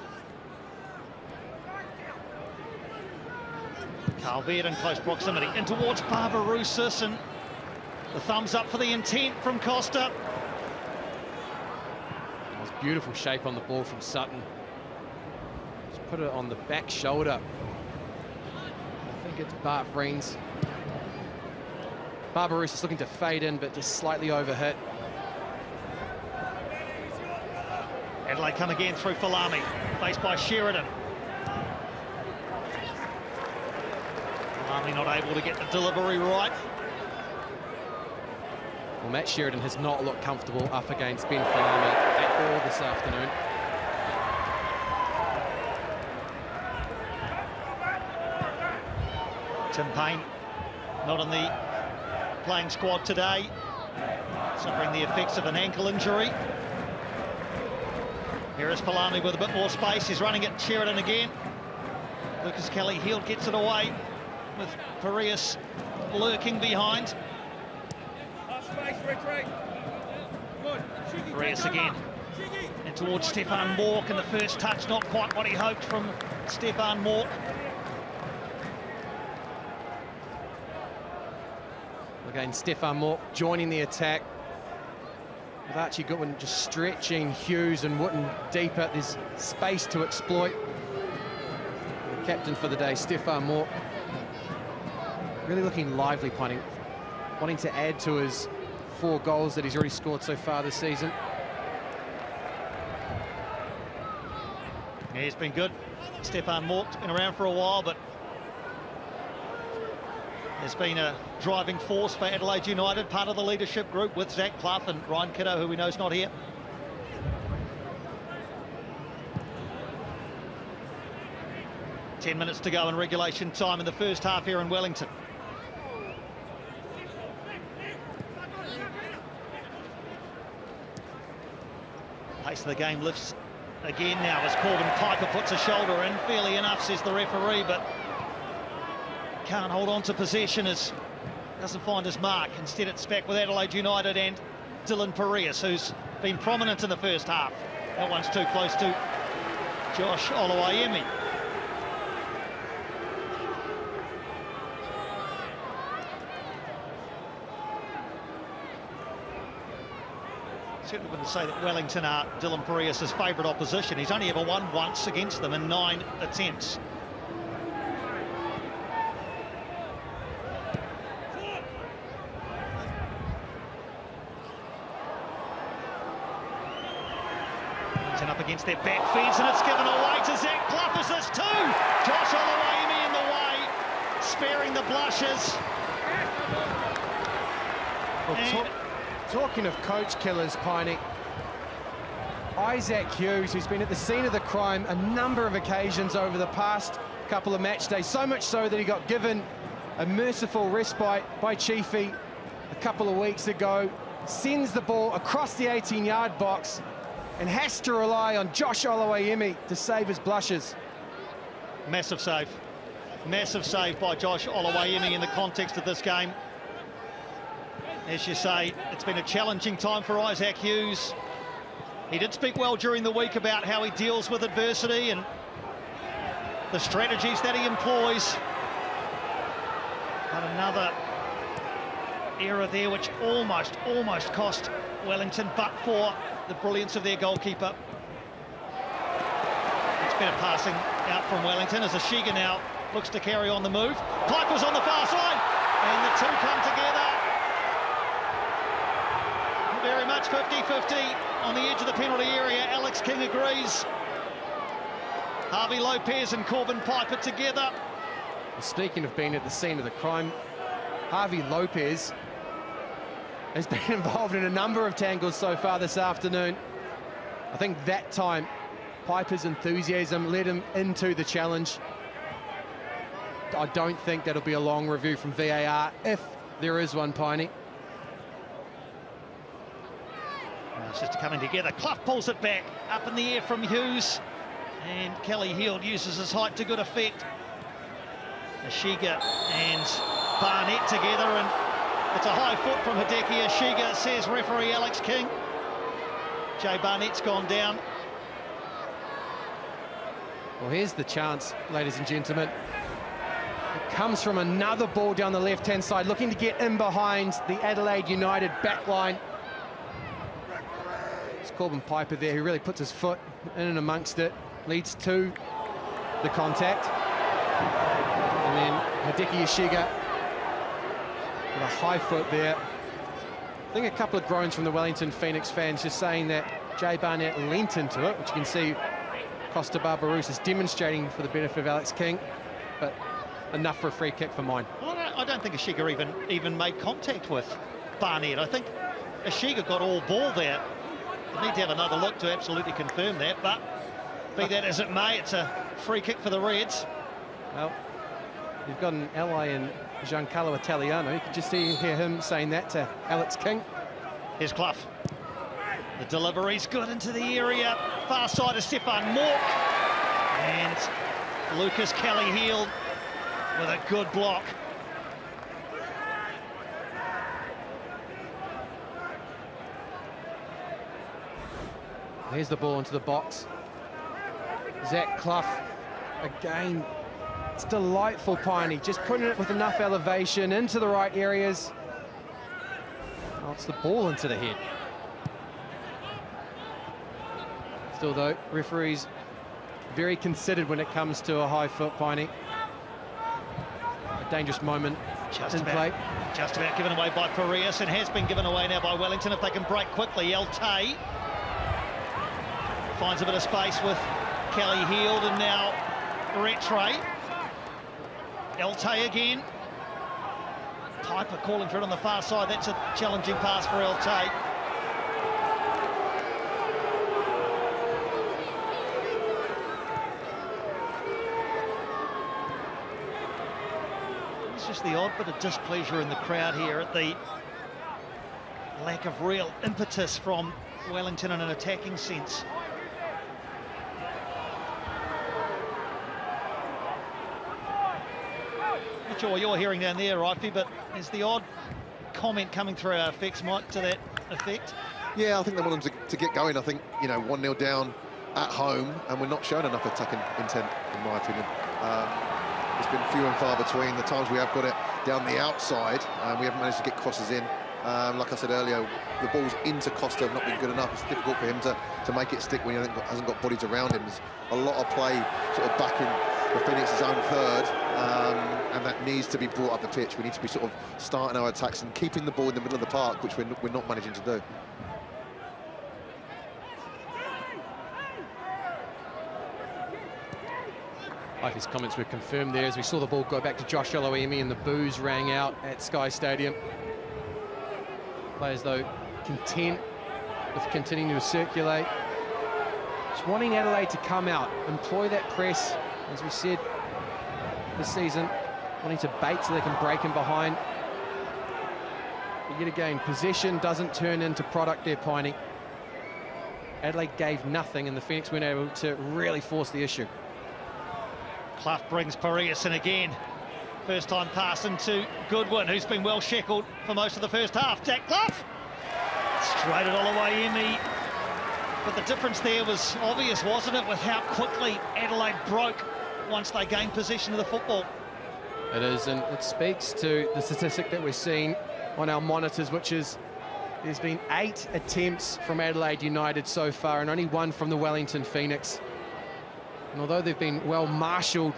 Carl Veert in close proximity in towards Barbarouses, and the thumbs up for the intent from Costa. That was beautiful shape on the ball from Sutton. Just put it on the back shoulder. I think it's Bart Vreens. Barbarouses looking to fade in, but just slightly overhit. Adelaide come again through Falami, faced by Sheridan. Falami not able to get the delivery right. Well, Matt Sheridan has not looked comfortable up against Ben Falami at all this afternoon. Tim Payne not in the playing squad today, suffering the effects of an ankle injury. Here is Falami with a bit more space. He's running at Sheridan again. Lucas Kelly-Heald gets it away with Parias lurking behind. Parias again and towards Stefan Mork, and the first touch not quite what he hoped from Stefan Mork. Again, Stefan Mork joining the attack, with Archie Goodwin just stretching Hughes and Wootton deeper. There's space to exploit. The captain for the day, Stefan Mork, really looking lively, punting, wanting to add to his 4 goals that he's already scored so far this season. Yeah, he's been good. Stefan Mork's been around for a while, but has been a driving force for Adelaide United, part of the leadership group with Zach Clough and Ryan Kiddo, who we know is not here. Ten minutes to go in regulation time in the first half here in Wellington. Pace of the game lifts again now as Corbin Piper puts a shoulder in. Fairly enough, says the referee, but can't hold on to possession as doesn't find his mark. Instead, it's back with Adelaide United and Dylan Parias, who's been prominent in the first half. That one's too close to Josh Oluwayemi. Certainly wouldn't say that Wellington are Dylan Parias' favourite opposition. He's only ever won once against them in 9 attempts. Up against their back fence, and it's given away to Zach Clough as this too. Josh Oluwayemi in the way, sparing the blushes. Well, talking of coach killers, Piney, Isaac Hughes, who's been at the scene of the crime a number of occasions over the past couple of match days, so much so that he got given a merciful respite by Chiefy a couple of weeks ago, sends the ball across the 18-yard box and has to rely on Josh Oluwayemi to save his blushes. Massive save. Massive save by Josh Oluwayemi in the context of this game. As you say, it's been a challenging time for Isaac Hughes. He did speak well during the week about how he deals with adversity and the strategies that he employs. But another error there which almost cost Wellington, but for the brilliance of their goalkeeper. It's better passing out from Wellington as Ashiga now looks to carry on the move. Piper's on the far side, and the two come together. Very much 50-50 on the edge of the penalty area. Alex King agrees. Harvey Lopez and Corbin Piper together. Speaking of being at the scene of the crime, Harvey Lopez has been involved in a number of tangles so far this afternoon. I think that time Piper's enthusiasm led him into the challenge. I don't think that'll be a long review from VAR, if there is one, Piney. It's just coming together. Clough pulls it back, up in the air from Hughes, and Kelly-Heald uses his height to good effect. Ashiga and Barnett together, and it's a high foot from Hideki Ashiga, says referee Alex King. Jay Barnett's gone down. Well, here's the chance, ladies and gentlemen. It comes from another ball down the left-hand side, looking to get in behind the Adelaide United back line. It's Corbin Piper there, who really puts his foot in and amongst it, leads to the contact. And then Hideki Ashiga with a high foot there. I think a couple of groans from the Wellington Phoenix fans just saying that Jay Barnett leant into it, which you can see Costa Barbarousse is demonstrating for the benefit of Alex King, but enough for a free kick for mine. Well, I don't think Ashiga even made contact with Barnett. I think Ishiga got all ball there. We need to have another look to absolutely confirm that, but be that as it may, it's a free kick for the Reds. Well, you've got an ally in Giancarlo Italiano. You can just hear him saying that to Alex King. Here's Clough. The delivery's good into the area. Far side of Stefan Mork. And Lucas Kelly-Heald with a good block. Here's the ball into the box. Zach Clough, again, it's delightful, Piney, just putting it with enough elevation into the right areas. Oh, it's the ball into the head. Still though, referees very considered when it comes to a high foot, Piney. A dangerous moment in play. Just about given away by Parias, and has been given away now by Wellington. If they can break quickly, Elte finds a bit of space with Kelly-Heald, and now Rattray. Elte again. Piper calling for it on the far side. That's a challenging pass for Elte. It's just the odd bit of displeasure in the crowd here at the lack of real impetus from Wellington in an attacking sense. Not sure what you're hearing down there, Rifey, but there's the odd comment coming through our effects, Mike, to that effect. Yeah, I think they want them to get going. I think, you know, 1-0 down at home, and we're not showing enough attacking intent, in my opinion. It's been few and far between the times we have got it down the outside, and we haven't managed to get crosses in. Like I said earlier, the balls into Costa have not been good enough. It's difficult for him to make it stick when he hasn't got bodies around him. There's a lot of play sort of back in the Phoenix's own third, and that needs to be brought up the pitch. We need to be sort of starting our attacks and keeping the ball in the middle of the park, which we're not managing to do. His comments were confirmed there as we saw the ball go back to Josh Oloemi and the boos rang out at Sky Stadium. Players, though, content with continuing to circulate. Just wanting Adelaide to come out, employ that press, as we said this season, wanting to bait so they can break in behind. But yet again, possession doesn't turn into product there, Piney. Adelaide gave nothing, and the Phoenix weren't able to really force the issue. Clough brings Parias in again. First time pass into Goodwin, who's been well shackled for most of the first half. Jack Clough! Straight at Oloemi. But the difference there was obvious, wasn't it, with how quickly Adelaide broke once they gained possession of the football. It is, and it speaks to the statistic that we're seeing on our monitors, which is there's been 8 attempts from Adelaide United so far and only 1 from the Wellington Phoenix. And although they've been well marshalled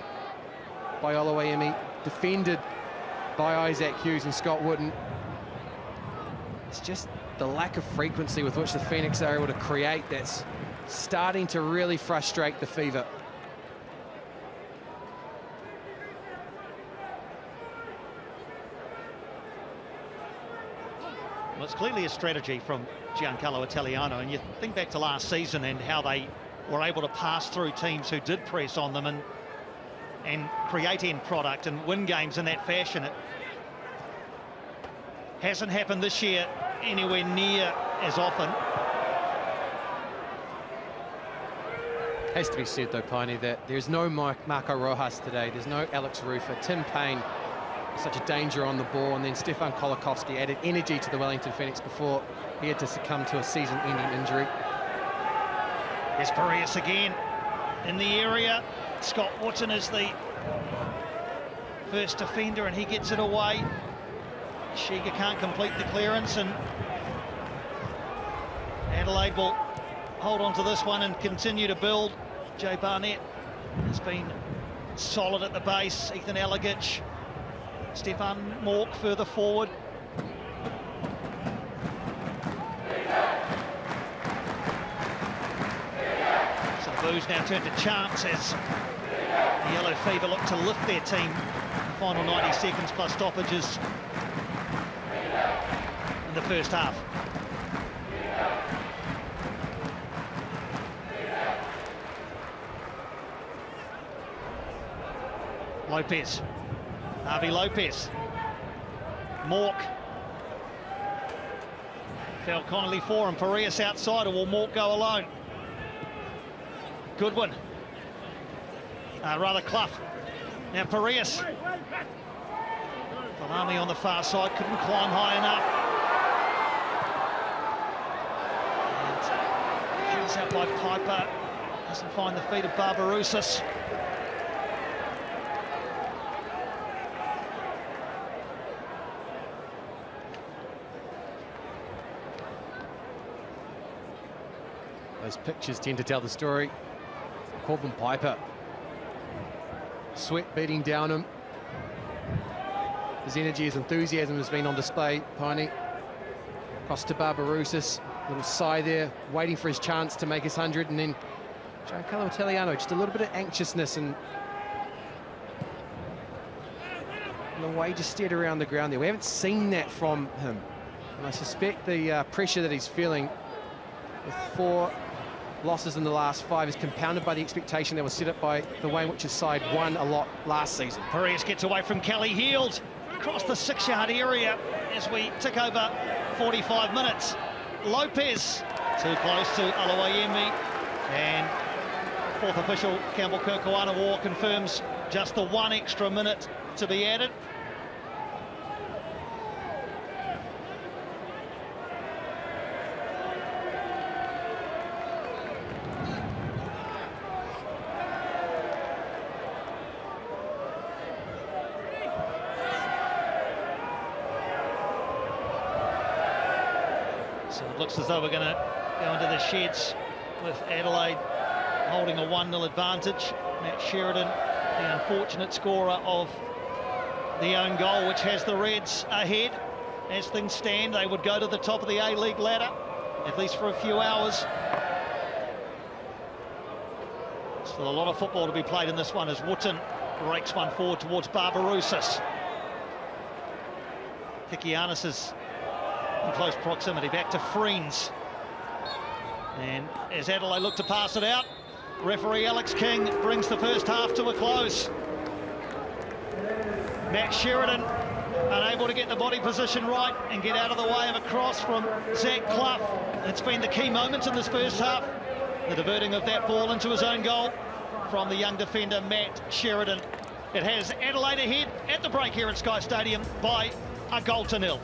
by Oloemi, defended by Isaac Hughes and Scott Wooden, it's just the lack of frequency with which the Phoenix are able to create that's starting to really frustrate the Fever. Well, it's clearly a strategy from Giancarlo Italiano, and you think back to last season and how they were able to pass through teams who did press on them and create end product and win games in that fashion. It hasn't happened this year anywhere near as often. Has to be said, though, Piney, that there's no Marco Rojas today. There's no Alex Rufer. Tim Payne is such a danger on the ball, and then Stefan Kolakowski added energy to the Wellington Phoenix before he had to succumb to a season-ending injury. There's Parias again in the area. Scott Wooten is the first defender, and he gets it away. Shiga can't complete the clearance, and Adelaide will hold on to this one and continue to build. Jay Barnett has been solid at the base. Ethan Alagich, Stefan Mork further forward. So the Blues now turn to chance as the Yellow Fever look to lift their team. The final 90 seconds plus stoppages in the first half. Lopez. Harvey Lopez. Mork. Fell Connolly for him. Parias outside, or will Mork go alone? Goodwin. Rather Clough. Now Parias. Valami on the far side, couldn't climb high enough. And he's out by Piper. Doesn't find the feet of Barbarousis. Those pictures tend to tell the story. Corbin Piper. Sweat beating down him. His energy, his enthusiasm has been on display. Piney across to Barbarousis. Little sigh there, waiting for his chance to make his 100, and then Giancarlo Italiano, just a little bit of anxiousness and the way just steered around the ground there. We haven't seen that from him, and I suspect the pressure that he's feeling with 4 losses in the last 5 is compounded by the expectation that was set up by the way in which his side won a lot last season. Parias gets away from Kelly, Heald across the 6-yard area as we tick over 45 minutes. Lopez too close to Aloayemi, and 4th official Campbell Kirkwana confirms just the 1 extra minute to be added. So it looks as though we're going to go into the sheds with Adelaide holding a 1-0 advantage. Matt Sheridan, the unfortunate scorer of the own goal, which has the Reds ahead. As things stand, they would go to the top of the A-League ladder, at least for a few hours. Still a lot of football to be played in this one as Wooten rakes one forward towards Barbarousis. Kikianis is in close proximity, back to Freens. And as Adelaide look to pass it out, referee Alex King brings the first half to a close. Matt Sheridan unable to get the body position right and get out of the way of a cross from Zach Clough. It's been the key moment in this first half, the diverting of that ball into his own goal from the young defender Matt Sheridan. It has Adelaide ahead at the break here at Sky Stadium by a 1-0.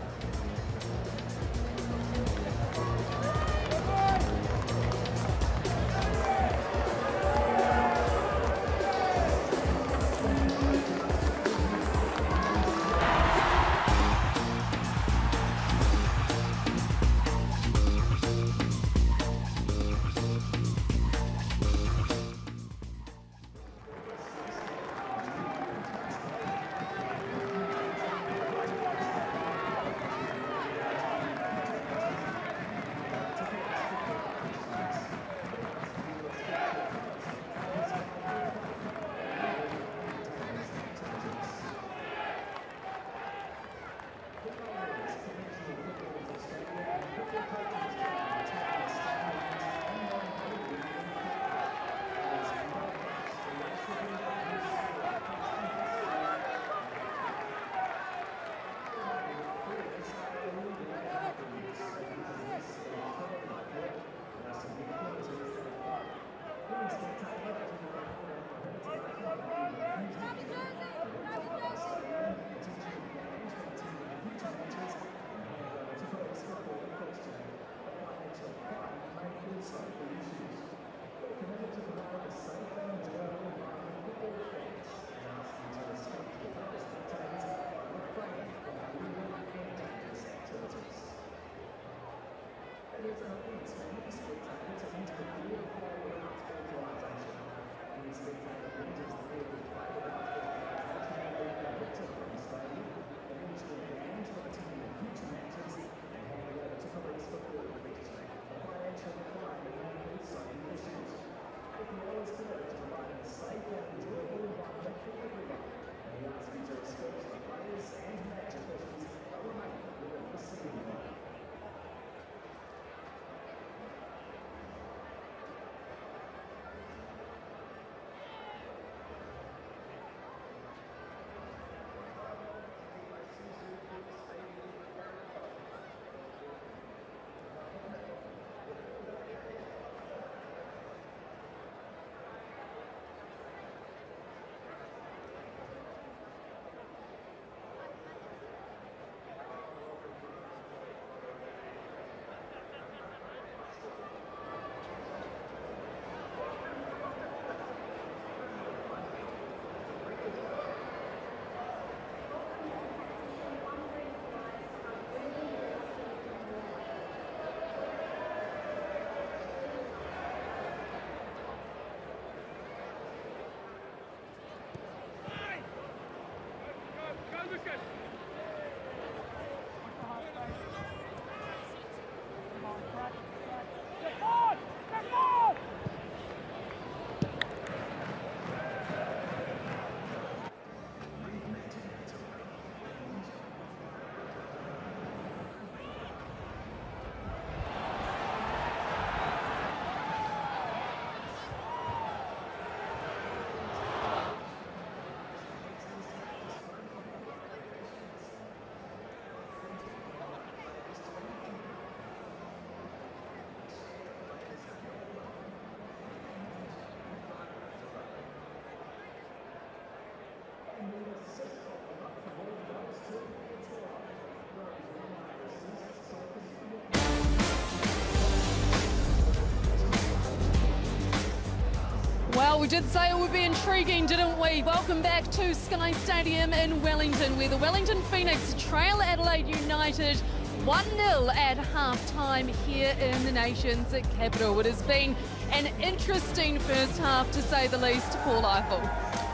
Well, we did say it would be intriguing, didn't we? Welcome back to Sky Stadium in Wellington, where the Wellington Phoenix trail Adelaide United 1-0 at half-time here in the nation's capital. It has been an interesting first half, to say the least, Paul Eiffel.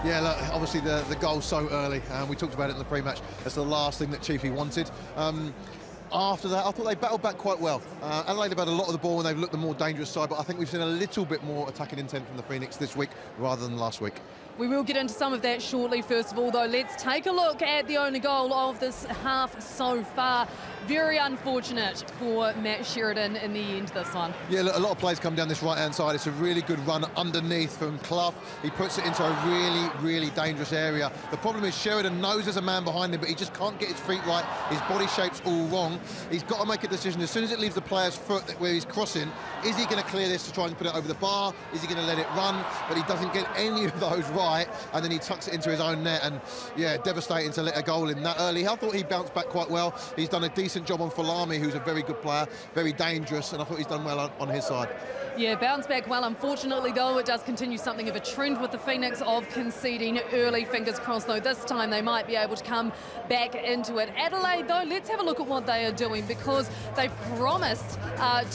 Yeah, look, obviously the goal so early. We talked about it in the pre-match. That's the last thing that Chiefy wanted. After that, I thought they battled back quite well. Adelaide have had a lot of the ball and they've looked the more dangerous side, but I think we've seen a little bit more attacking intent from the Phoenix this week rather than last week. We will get into some of that shortly. First of all, though, let's take a look at the only goal of this half so far. Very unfortunate for Matt Sheridan in the end, this one. Yeah, look, a lot of plays come down this right-hand side. It's a really good run underneath from Clough. He puts it into a really, really dangerous area. The problem is Sheridan knows there's a man behind him, but he just can't get his feet right. His body shape's all wrong. He's got to make a decision. As soon as it leaves the player's foot where he's crossing, is he going to clear this to try and put it over the bar? Is he going to let it run? But he doesn't get any of those right, and then he tucks it into his own net. And, yeah, devastating to let a goal in that early. I thought he bounced back quite well. He's done a decent job on Falami, who's a very good player, very dangerous, and I thought he's done well on his side. Yeah, bounce back well. Unfortunately, though, it does continue something of a trend with the Phoenix of conceding early. Fingers crossed, though, this time they might be able to come back into it. Adelaide, though, let's have a look at what they are doing, because they promised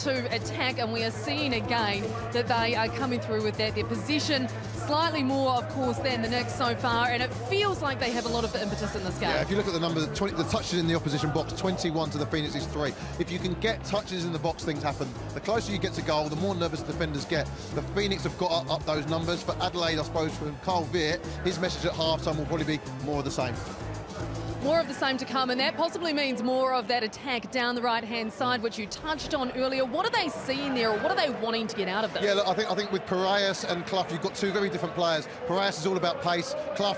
to attack, and we are seeing again that they are coming through with that. Their possession slightly more, of course, than the Knicks so far, and it feels like they have a lot of the impetus in this game. Yeah, if you look at the numbers, the touches in the opposition box, 21 to the Phoenix's 3. If you can get touches in the box, things happen. The closer you get to goal, the more nervous defenders get. The Phoenix have got to up those numbers. For Adelaide, I suppose, from Carl Veart, his message at half-time will probably be more of the same. More of the same to come, and that possibly means more of that attack down the right-hand side, which you touched on earlier. What are they seeing there, or what are they wanting to get out of this? Yeah, look, I think with Piraeus and Clough, you've got two very different players. Piraeus is all about pace, Clough,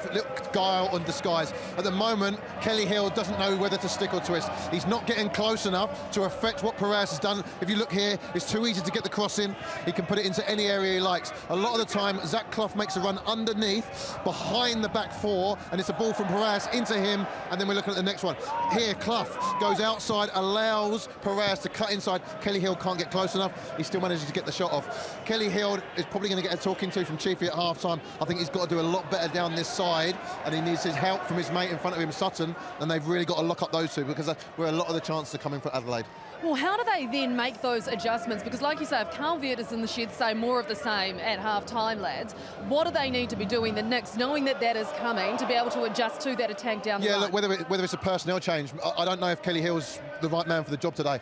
guile and disguise. At the moment, Kelly Hill doesn't know whether to stick or twist. He's not getting close enough to affect what Piraeus has done. If you look here, it's too easy to get the cross in. He can put it into any area he likes. A lot of the time, Zach Clough makes a run underneath, behind the back four, and it's a ball from Piraeus into him, and then we're looking at the next one. Here, Clough goes outside, allows Piraeus to cut inside. Kelly Hill can't get close enough. He still manages to get the shot off. Kelly Hill is probably going to get a talking to from Chiefy at half-time. I think he's got to do a lot better down this side, and he needs his help from his mate in front of him, Sutton, and they've really got to lock up those two, because that's where a lot of the chances are coming for Adelaide. Well, how do they then make those adjustments? Because like you say, if Carl Veart is in the shed, say more of the same at half-time, lads, what do they need to be doing, the Knicks, knowing that that is coming, to be able to adjust to that attack down the line? Yeah, look, whether it's a personnel change, I don't know if Kelly Hill's the right man for the job today.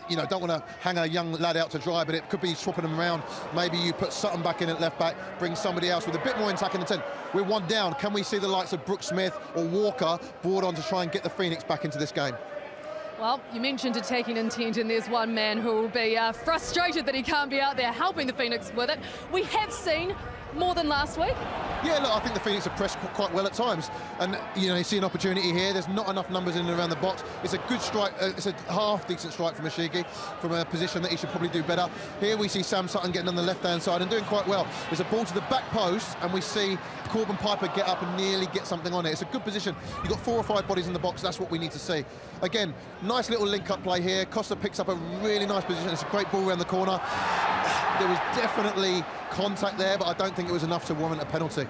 You know, don't want to hang a young lad out to dry, but it could be swapping them around. Maybe you put Sutton back in at left back, bring somebody else with a bit more attacking intent. We're one down. Can we see the likes of Brooks Smith or Walker brought on to try and get the Phoenix back into this game? Well, you mentioned attacking intent, and there's one man who will be frustrated that he can't be out there helping the Phoenix with it. We have seen more than last week. Yeah, look, I think the Phoenix have pressed quite well at times, and you know, you see an opportunity here. There's not enough numbers in and around the box. It's a good strike. It's a half decent strike from Ashiki from a position that he should probably do better. Here we see Sam Sutton getting on the left-hand side and doing quite well. There's a ball to the back post, and we see Corbin Piper get up and nearly get something on it. It's a good position. You've got 4 or 5 bodies in the box. That's what we need to see. Again, nice little link-up play here. Costa picks up a really nice position. It's a great ball around the corner. There was definitely contact there, but I don't think it was enough to warrant a penalty.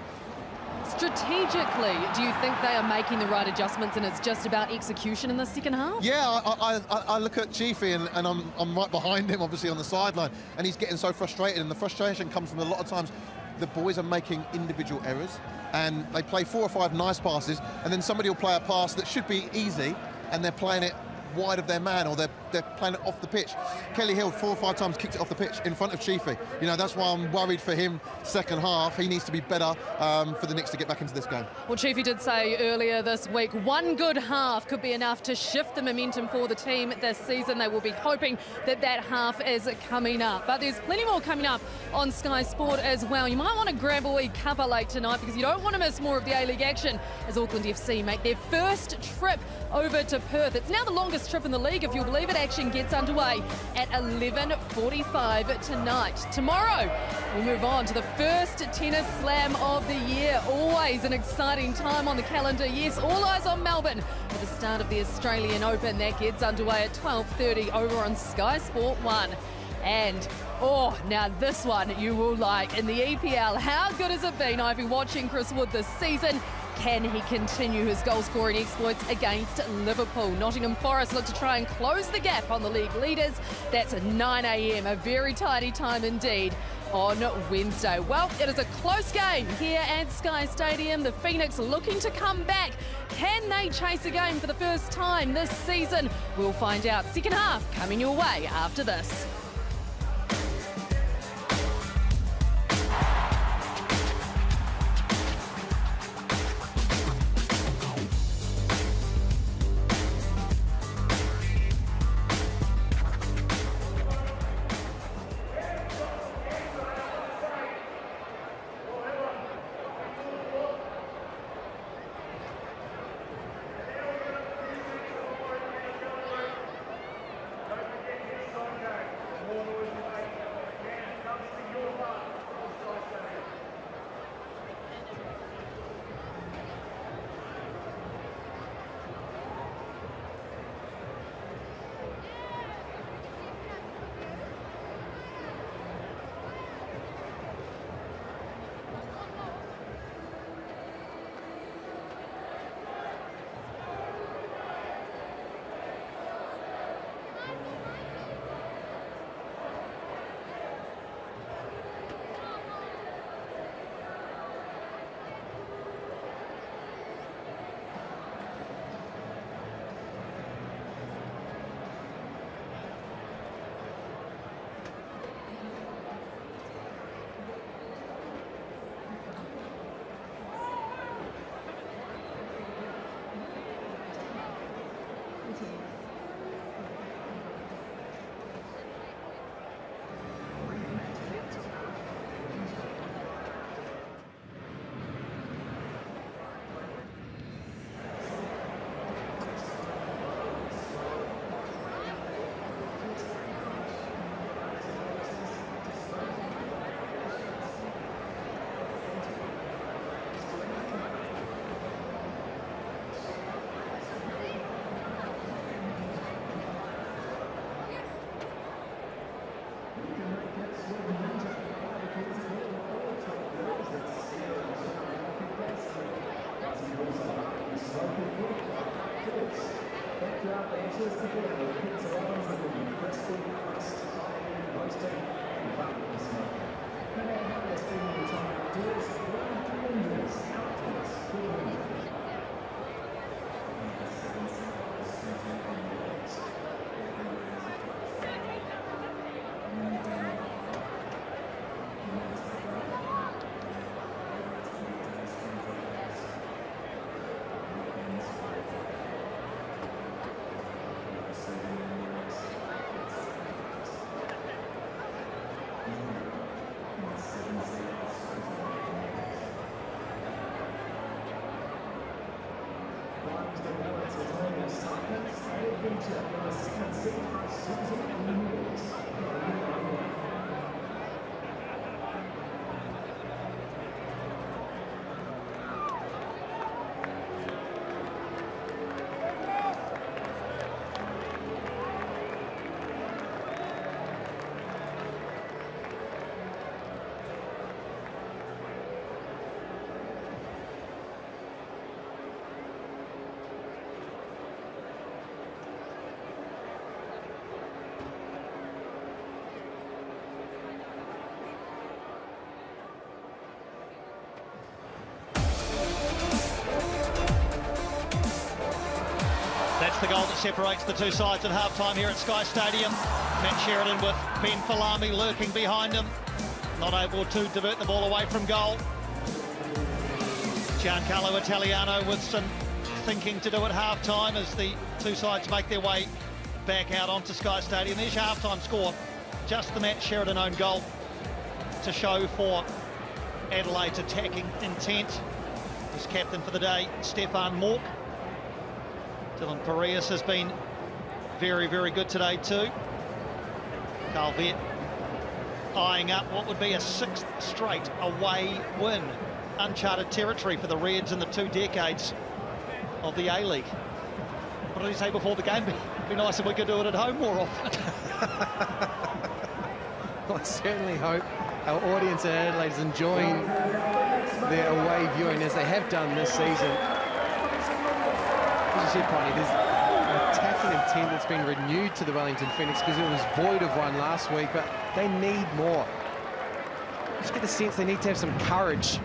Strategically, do you think they are making the right adjustments and it's just about execution in the second half? Yeah, I look at Chiefy and I'm right behind him, obviously, on the sideline, and he's getting so frustrated, and the frustration comes from a lot of times the boys are making individual errors, and they play 4 or 5 nice passes, and then somebody will play a pass that should be easy, and they're playing it wide of their man, or they're playing it off the pitch. Kelly Hill 4 or 5 times kicked it off the pitch in front of Chiefy. You know, that's why I'm worried for him second half. He needs to be better for the Knicks to get back into this game. Well, Chiefy did say earlier this week, one good half could be enough to shift the momentum for the team this season. They will be hoping that that half is coming up. But there's plenty more coming up on Sky Sport as well. You might want to grab a wee cuppa late tonight, because you don't want to miss more of the A-League action as Auckland FC make their first trip over to Perth. It's now the longest trip in the league, if you'll believe it. Action gets underway at 11:45 tonight. Tomorrow, we move on to the first tennis slam of the year. Always an exciting time on the calendar. Yes, all eyes on Melbourne for the start of the Australian Open. That gets underway at 12:30 over on Sky Sport 1. And Oh, now this one you will like. In the EPL, how good has it been? I've been watching Chris Wood this season. Can he continue his goal-scoring exploits against Liverpool? Nottingham Forest look to try and close the gap on the league leaders. That's at 9 a.m, a very tidy time indeed on Wednesday. Well, it is a close game here at Sky Stadium. The Phoenix looking to come back. Can they chase a game for the first time this season? We'll find out. Second half coming your way after this. That's the goal that separates the two sides at half-time here at Sky Stadium. Matt Sheridan with Ben Falami lurking behind him, not able to divert the ball away from goal. Giancarlo Italiano with some thinking to do at half-time as the two sides make their way back out onto Sky Stadium. There's your half-time score, just the Matt Sheridan own goal to show for Adelaide's attacking intent. His captain for the day, Stefan Mork. Dylan Parias has been very, very good today too. Carl Vett eyeing up what would be a 6th straight away win. Uncharted territory for the Reds in the 2 decades of the A-League. What did he say before the game? It'd be nice if we could do it at home more often. I certainly hope our audience in Adelaide is enjoying their away viewing as they have done this season. As you said, Piney, there's an attacking intent that's been renewed to the Wellington Phoenix because it was void of one last week, but they need more. Just get the sense they need to have some courage.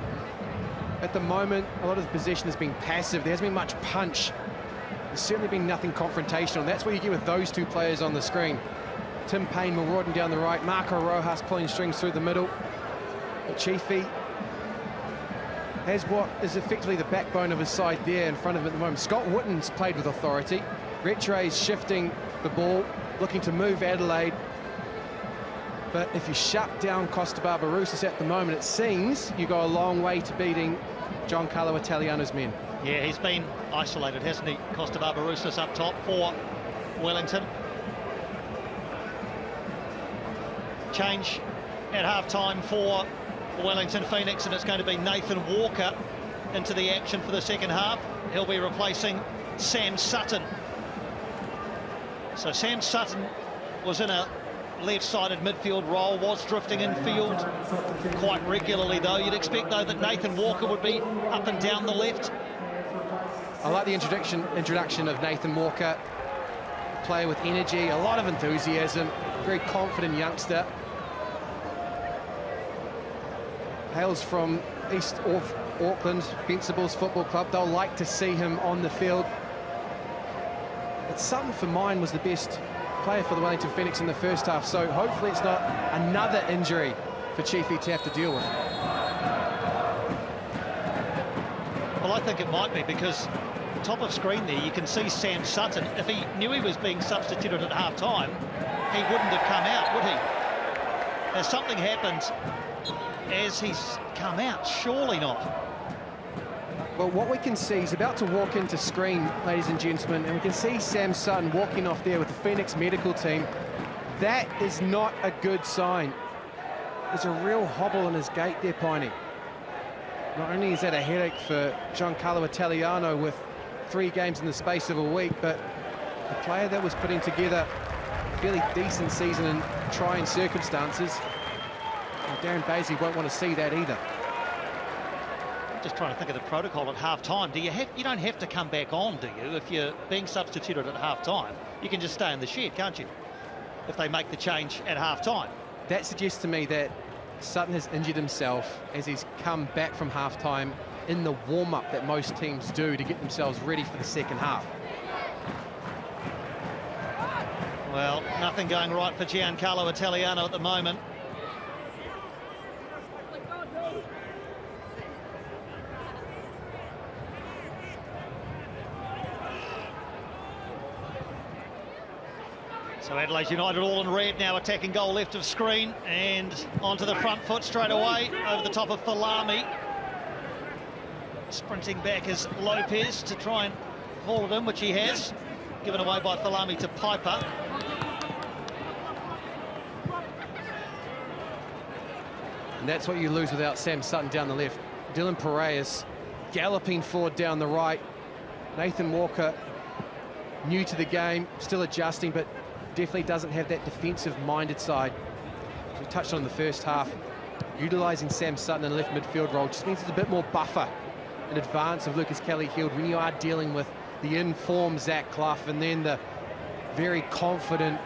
At the moment, a lot of the possession has been passive. There hasn't been much punch. There's certainly been nothing confrontational. That's what you get with those two players on the screen. Tim Payne, Maraudon down the right, Marco Rojas pulling strings through the middle. But Chiefy has what is effectively the backbone of his side there in front of him at the moment. Scott Witten's played with authority. Retre's shifting the ball, looking to move Adelaide. But if you shut down Costa Barbarouses at the moment, it seems you go a long way to beating Giancarlo Italiano's men. Yeah, he's been isolated, hasn't he? Costa Barbarouses up top for Wellington. Change at half-time for Wellington Phoenix, and it's going to be Nathan Walker into the action for the second half. He'll be replacing Sam Sutton. So Sam Sutton was in a left-sided midfield role, was drifting infield quite regularly, though. You'd expect, though, that Nathan Walker would be up and down the left. I like the introduction of Nathan Walker. Player with energy, a lot of enthusiasm, very confident youngster. Hails from East of Auckland, Fencibles Football Club. They'll like to see him on the field. But Sutton, for mine, was the best player for the Wellington Phoenix in the first half, so hopefully it's not another injury for Chiefy to have to deal with. Well, I think it might be, because top of screen there, you can see Sam Sutton. If he knew he was being substituted at half-time, he wouldn't have come out, would he? Has something happened as he's come out? Surely not. Well, what we can see, he's about to walk into screen, ladies and gentlemen, and we can see Sam Sutton walking off there with the Phoenix medical team. That is not a good sign. There's a real hobble in his gait there, Piney. Not only is that a headache for Giancarlo Italiano with 3 games in the space of a week, but a player that was putting together a fairly decent season in trying circumstances. Well, Darren Basie won't want to see that either. Just trying to think of the protocol at half-time. You don't have to come back on, do you? If you're being substituted at half-time, you can just stay in the shed, can't you? If they make the change at half-time. That suggests to me that Sutton has injured himself as he's come back from half-time in the warm-up that most teams do to get themselves ready for the second half. Well, nothing going right for Giancarlo Italiano at the moment. So Adelaide United all in red now, attacking goal left of screen and onto the front foot straight away over the top of Falami. Sprinting back is Lopez to try and haul it in, which he has. Given away by Falami to Piper. And that's what you lose without Sam Sutton down the left. Dylan Piraeus galloping forward down the right. Nathan Walker, new to the game, still adjusting, but definitely doesn't have that defensive-minded side. As we touched on in the first half, utilising Sam Sutton in the left midfield role just means there's a bit more buffer in advance of Lucas Kelly-Hield when you are dealing with the informed Zach Clough and then the very confident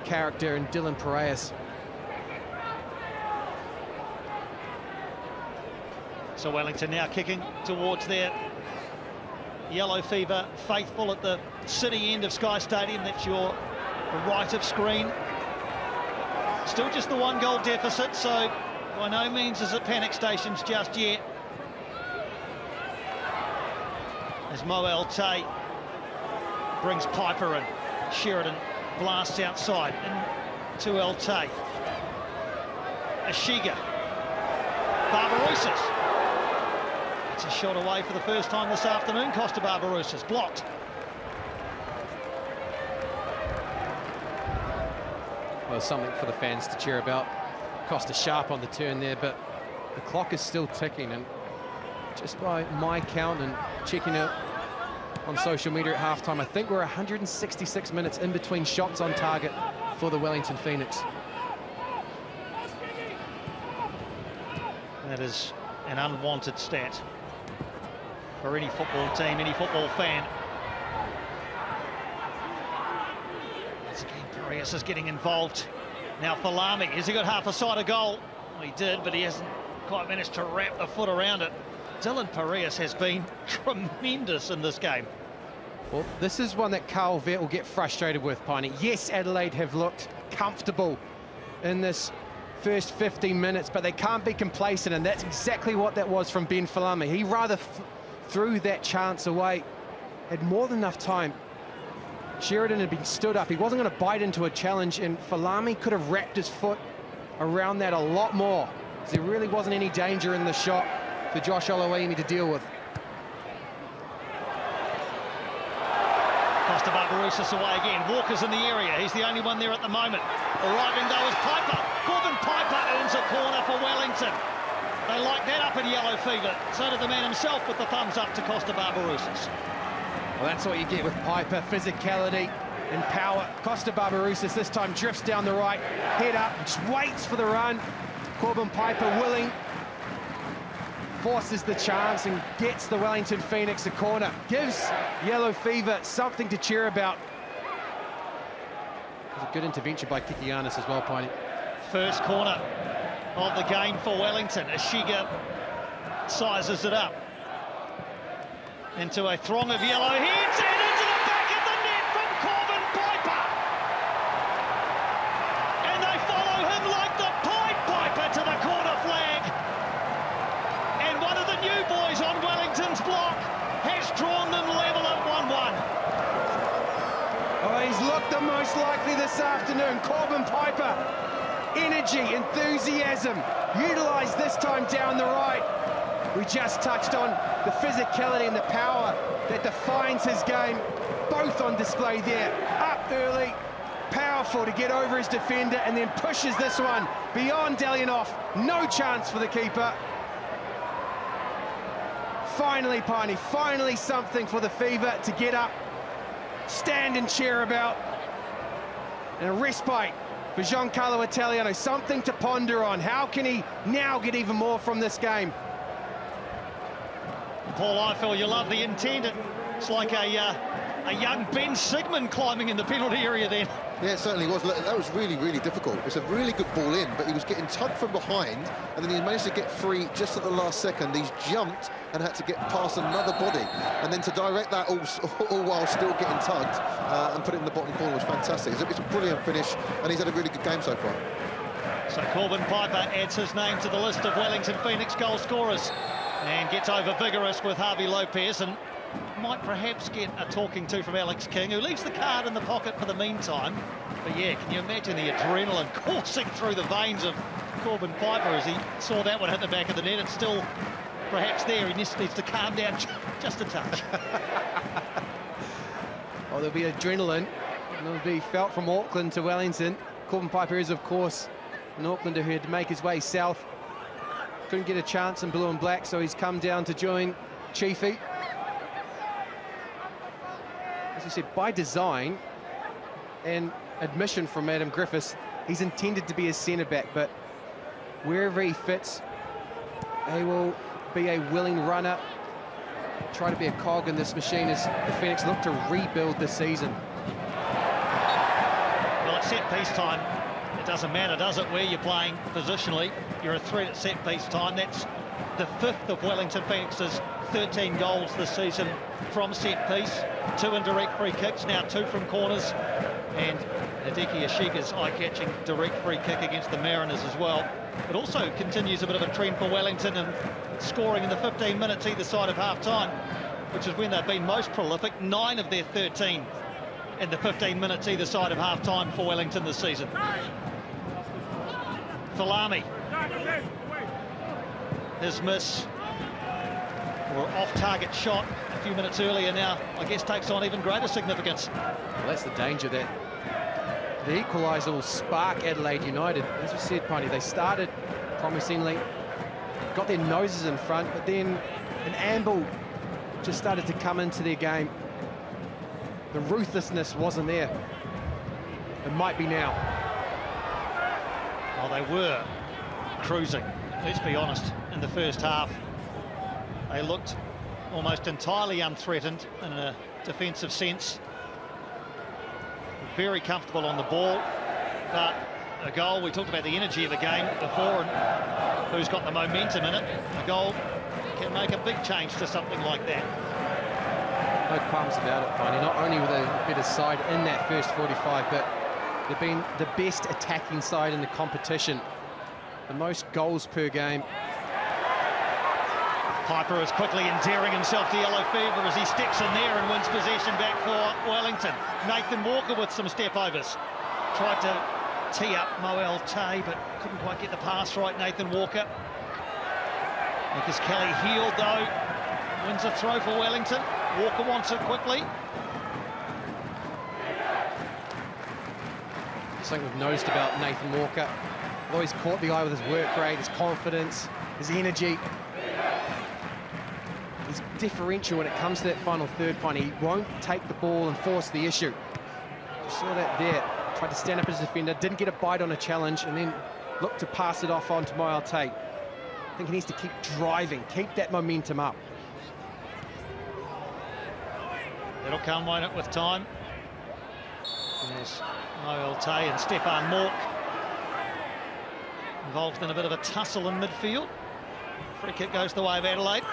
character in Dylan Piraeus. So Wellington now kicking towards their yellow fever faithful at the city end of Sky Stadium. That's your right of screen. Still just the 1-goal deficit, so by no means is it panic stations just yet. As Mo El-Tay brings Piper in. Sheridan blasts outside into El-Tay. Ashiga. Barbarouses. It's a shot away for the first time this afternoon. Costa Barbarouses blocked. Well, something for the fans to cheer about. Costa sharp on the turn there, but the clock is still ticking, and just by my count and checking it on social media at halftime, I think we're 166 minutes in between shots on target for the Wellington Phoenix. That is an unwanted stat for any football team, any football fan. Once again, Piraeus is getting involved. Now Falami, has he got half a side of goal? Well, he did, but he hasn't quite managed to wrap the foot around it. Dylan Piraeus has been tremendous in this game. Well, this is one that Carl Vett will get frustrated with, Piney. Yes, Adelaide have looked comfortable in this first 15 minutes, but they can't be complacent, and that's exactly what that was from Ben Falami. He rather threw that chance away, had more than enough time. Sheridan had been stood up. He wasn't going to bite into a challenge, and Falami could have wrapped his foot around that a lot more. There really wasn't any danger in the shot for Josh Oloimi to deal with. Costa Barbarouses away again. Walker's in the area. He's the only one there at the moment. Arriving though is Piper. Corbin Piper earns a corner for Wellington. They like that up in yellow fever. So did the man himself with the thumbs up to Costa Barbarouses. Well, that's what you get with Piper, physicality and power. Costa Barbarouses this time drifts down the right, head up, just waits for the run. Corbin Piper willing, forces the chance and gets the Wellington Phoenix a corner. Gives Yellow Fever something to cheer about. It was a good intervention by Kikianis as well, Piney. First corner of the game for Wellington. Ashiga sizes it up into a throng of yellow heads and into the back of the net from Corbin Piper. And they follow him like the Pied Piper to the corner flag. And one of the new boys on Wellington's block has drawn them level at 1-1. Oh, he's looked the most likely this afternoon. Corbin Piper, energy, enthusiasm, utilised this time down the right. We just touched on the physicality and the power that defines his game, both on display there. Up early, powerful to get over his defender, and then pushes this one beyond Delianoff. No chance for the keeper. Finally, Piney, finally something for the Fever to get up, stand and cheer about. And a respite for Giancarlo Italiano, something to ponder on. How can he now get even more from this game? Paul Eiffel, you love the intent. It's like a young Ben Sigmund climbing in the penalty area then. Yeah, it certainly was. That was really, really difficult. It's a really good ball in, but he was getting tugged from behind, and then he managed to get free just at the last second. He's jumped and had to get past another body, and then to direct that all while still getting tugged and put it in the bottom corner was fantastic. It's a brilliant finish, and he's had a really good game so far. So Corbin Piper adds his name to the list of Wellington Phoenix goal scorers and gets over vigorous with Harvey Lopez, and might perhaps get a talking to from Alex King, who leaves the card in the pocket for the meantime. But yeah, can you imagine the adrenaline coursing through the veins of Corbin Piper as he saw that one hit the back of the net? It's still perhaps there. He needs to calm down just a touch. Well, there'll be adrenaline, and it'll be felt from Auckland to Wellington. Corbin Piper is, of course, an Aucklander who had to make his way south. Couldn't get a chance in blue and black, so he's come down to join Chiefy. As I said, by design and admission from Adam Griffiths, he's intended to be a centre-back, but wherever he fits, he will be a willing runner, try to be a cog in this machine as the Phoenix look to rebuild this season. Well, at set-piece time, it doesn't matter, does it, where you're playing positionally? You're a threat at set-piece time. That's the 5th of Wellington Phoenix's 13 goals this season from set-piece. 2 indirect free kicks, now 2 from corners. And Hideki Ashiga's eye-catching direct free kick against the Mariners as well. It also continues a bit of a trend for Wellington and scoring in the 15 minutes either side of half-time, which is when they've been most prolific. 9 of their 13 in the 15 minutes either side of half-time for Wellington this season. Falami. His miss, or off-target shot a few minutes earlier now, I guess takes on even greater significance. Well, that's the danger, that the equaliser will spark Adelaide United. As we said, Piney, they started promisingly, got their noses in front, but then an amble just started to come into their game. The ruthlessness wasn't there. It might be now. Well, they were cruising, let's be honest. in the first half. They looked almost entirely unthreatened in a defensive sense. Very comfortable on the ball, but a goal, we talked about the energy of the game before and who's got the momentum in it. A goal can make a big change to something like that. No qualms about it, Piney. Not only were they a better side in that first 45, but they've been the best attacking side in the competition. The most goals per game. Piper is quickly endearing himself to yellow fever as he steps in there and wins possession back for Wellington. Nathan Walker with some step-overs. Tried to tee up Wellington, but couldn't quite get the pass right, Nathan Walker. Lucas Kelly healed, though. Wins a throw for Wellington. Walker wants it quickly. Something we've noticed about Nathan Walker. Although he's caught the eye with his work rate, his confidence, his energy. He's differential when it comes to that final third, Piney. He won't take the ball and force the issue. You saw that there. Tried to stand up as a defender, didn't get a bite on a challenge, and then looked to pass it off onto Wellington. I think he needs to keep driving, keep that momentum up. It'll come with time. There's Wellington and Stefan Mork involved in a bit of a tussle in midfield. Free kick goes the way of Adelaide.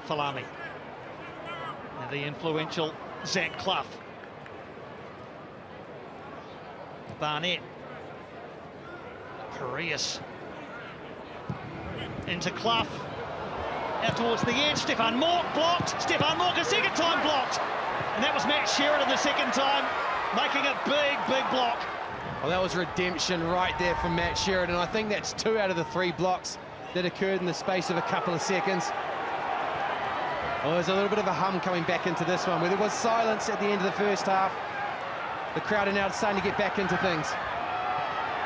Falami. And the influential Zach Clough. Barnett. Parias. Into Clough. Out towards the edge. Stefan Mork blocked. Stefan Mork a second time blocked. And that was Matt Sheridan the second time, making a big block. Well, that was redemption right there from Matt Sheridan. I think that's 2 out of the 3 blocks that occurred in the space of a couple of seconds. Well, there's a little bit of a hum coming back into this one, where there was silence at the end of the first half. The crowd are now starting to get back into things.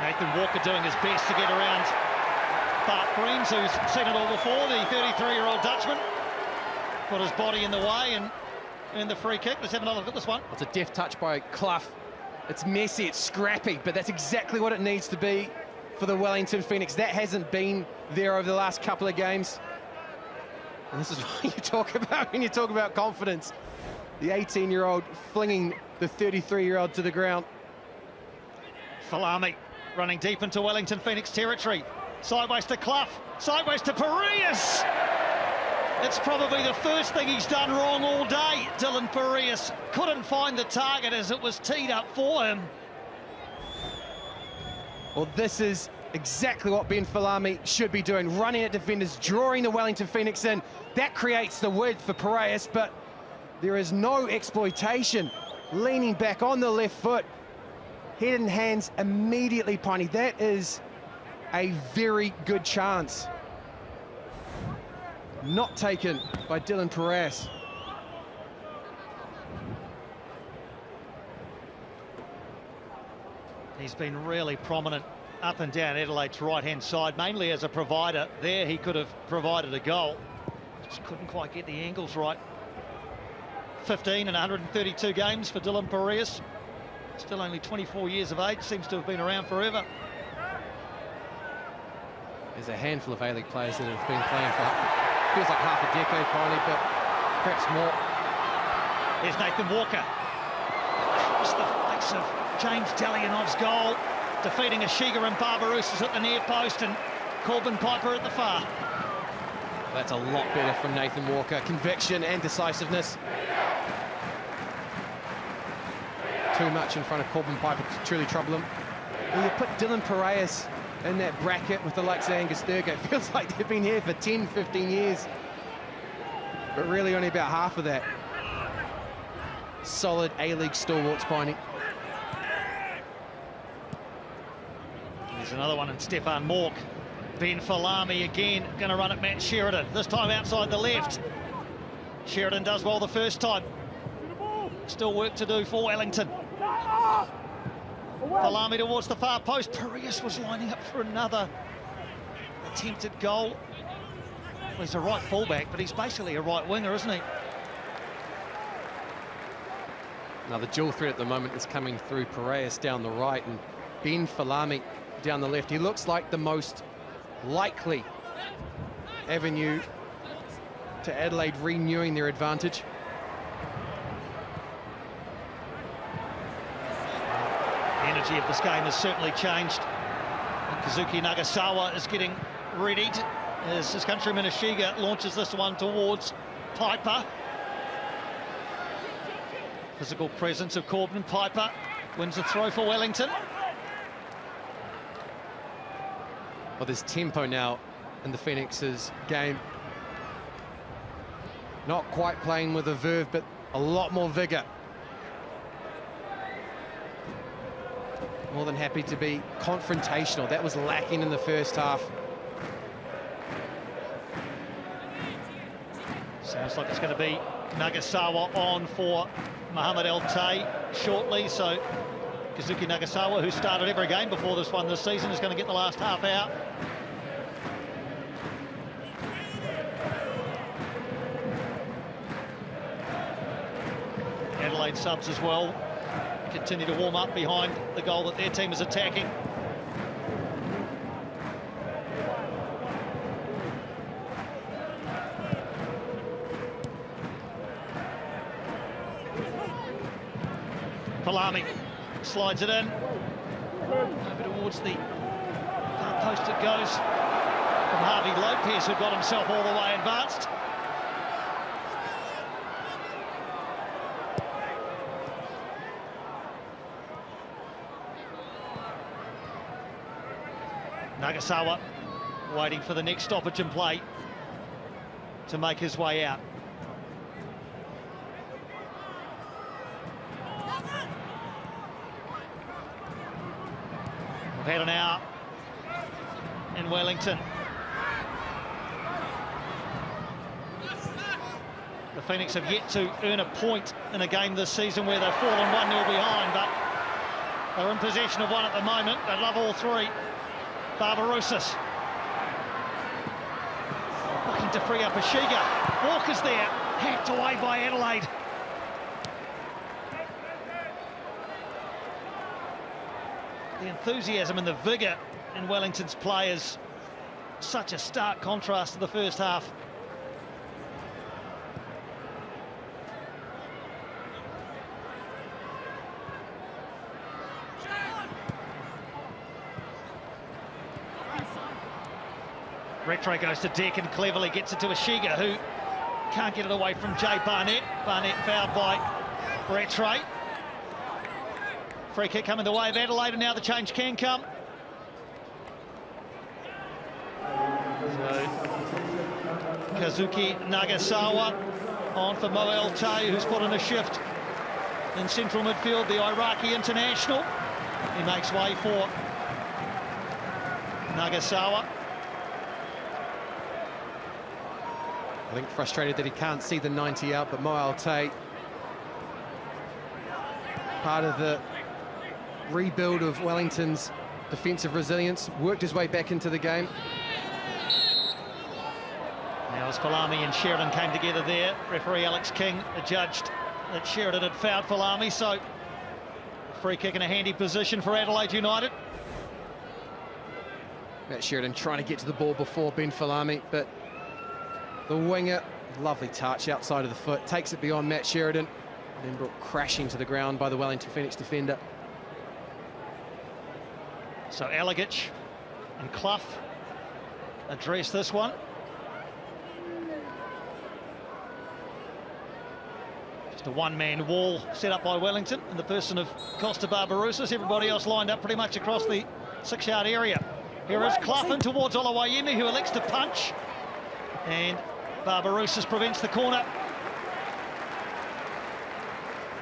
Nathan Walker doing his best to get around Bart Breams, who's seen it all before, the 33-year-old Dutchman. Put his body in the way and earned the free kick. Let's have another look at this one. It's a deft touch by Clough. It's messy, it's scrappy, but that's exactly what it needs to be for the Wellington Phoenix. That hasn't been there over the last couple of games. And this is what you talk about when you talk about confidence. The 18-year-old flinging the 33-year-old to the ground. Falami running deep into Wellington Phoenix territory. Sideways to Clough, sideways to Parias. It's probably the first thing he's done wrong all day. Dylan Parias couldn't find the target as it was teed up for him. Well, this is exactly what Ben Falami should be doing, running at defenders, drawing the Wellington Phoenix in. That creates the width for Parias, but there is no exploitation. Leaning back on the left foot, head and hands immediately, Piney. That is a very good chance. Not taken by Dylan Parias. He's been really prominent up and down Adelaide's right-hand side, mainly as a provider. There he could have provided a goal. Just couldn't quite get the angles right. 15 and 132 games for Dylan Parias. Still only 24 years of age, seems to have been around forever. There's a handful of A-League players that have been playing for, feels like half a decade, Piney, but perhaps more. Here's Nathan Walker. Across the face of James Delianov's goal, defeating Ashiga and Barbarouses at the near post and Corbin Piper at the far. That's a lot better from Nathan Walker. Conviction and decisiveness. Too much in front of Corbin Piper to truly trouble him. When you put Dylan Parias in that bracket with the likes of Angus Thurgood, it feels like they've been here for 10, 15 years. But really only about half of that. Solid A-League stalwarts, Piney. There's another one in Stefan Mork. Ben Falami again going to run at Matt Sheridan, this time outside the left. Sheridan does well the first time. Still work to do for Wellington. Falami towards the far post. Parias was lining up for another attempted goal. Well, he's a right fullback, but he's basically a right winger, isn't he? Now the dual threat at the moment is coming through Parias down the right, and Ben Falami down the left. He looks like the most likely avenue to Adelaide renewing their advantage. The energy of this game has certainly changed. Kazuki Nagasawa is getting readied as his countryman Ishiga launches this one towards Piper. Physical presence of Corbin. Piper wins the throw for Wellington. Well, there's tempo now in the Phoenix's game. Not quite playing with a verve, but a lot more vigour. More than happy to be confrontational. That was lacking in the first half. Sounds like it's going to be Nagasawa on for Mohamed El Tay shortly. So Kazuki Nagasawa, who started every game before this one this season, is going to get the last half out. Adelaide subs as well continue to warm up behind the goal that their team is attacking. Palami slides it in. Over towards the far post it goes from Harvey Lopez, who got himself all the way advanced. Nagasawa waiting for the next stoppage in play to make his way out. We've had an hour in Wellington. The Phoenix have yet to earn a point in a game this season where they've fallen 1-0 behind, but they're in possession of one at the moment. They love all three. Barbarouses looking to free up Ishiga. Walker's there, hacked away by Adelaide. The enthusiasm and the vigour in Wellington's players, such a stark contrast to the first half. Retray goes to Dick and cleverly gets it to Ishiga, who can't get it away from Jay Barnett. Barnett fouled by Retray. Free kick coming the way of Adelaide, and now the change can come. So, Kazuki Nagasawa on for Mo El Tay, who's put in a shift in central midfield, the Iraqi international. He makes way for Nagasawa. I think frustrated that he can't see the 90 out, but Mo El Tay, part of the rebuild of Wellington's defensive resilience, worked his way back into the game. Now as Falami and Sheridan came together there, referee Alex King adjudged that Sheridan had fouled Falami, so free kick in a handy position for Adelaide United. Matt Sheridan trying to get to the ball before Ben Falami, but the winger, lovely touch outside of the foot, takes it beyond Matt Sheridan, then brought crashing to the ground by the Wellington Phoenix defender. So Alagic and Clough address this one. Just a one-man wall set up by Wellington in the person of Costa Barbarouses. Everybody else lined up pretty much across the 6-yard area. Here is Clough in towards Olawayemi, who elects to punch, and Barbarouses prevents the corner.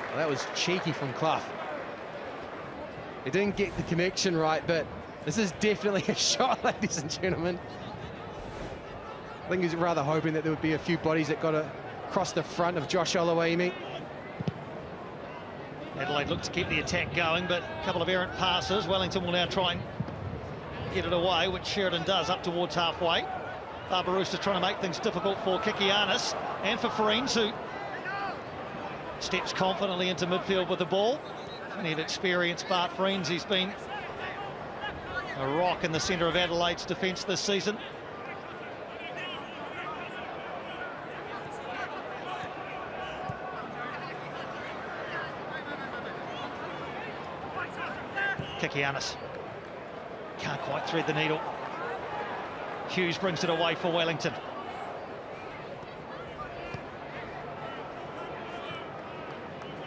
Well, that was cheeky from Clough. He didn't get the connection right, but this is definitely a shot, ladies and gentlemen. I think he's rather hoping that there would be a few bodies that got across the front of Josh Olawayemi. Adelaide look to keep the attack going, but a couple of errant passes. Wellington will now try and get it away, which Sheridan does up towards halfway. Barbarouses trying to make things difficult for Kikianis and for Fareens, who steps confidently into midfield with the ball. Plenty of experience, Bart Fareens. He's been A rock in the centre of Adelaide's defence this season. Kikianis can't quite thread the needle. Hughes brings it away for Wellington.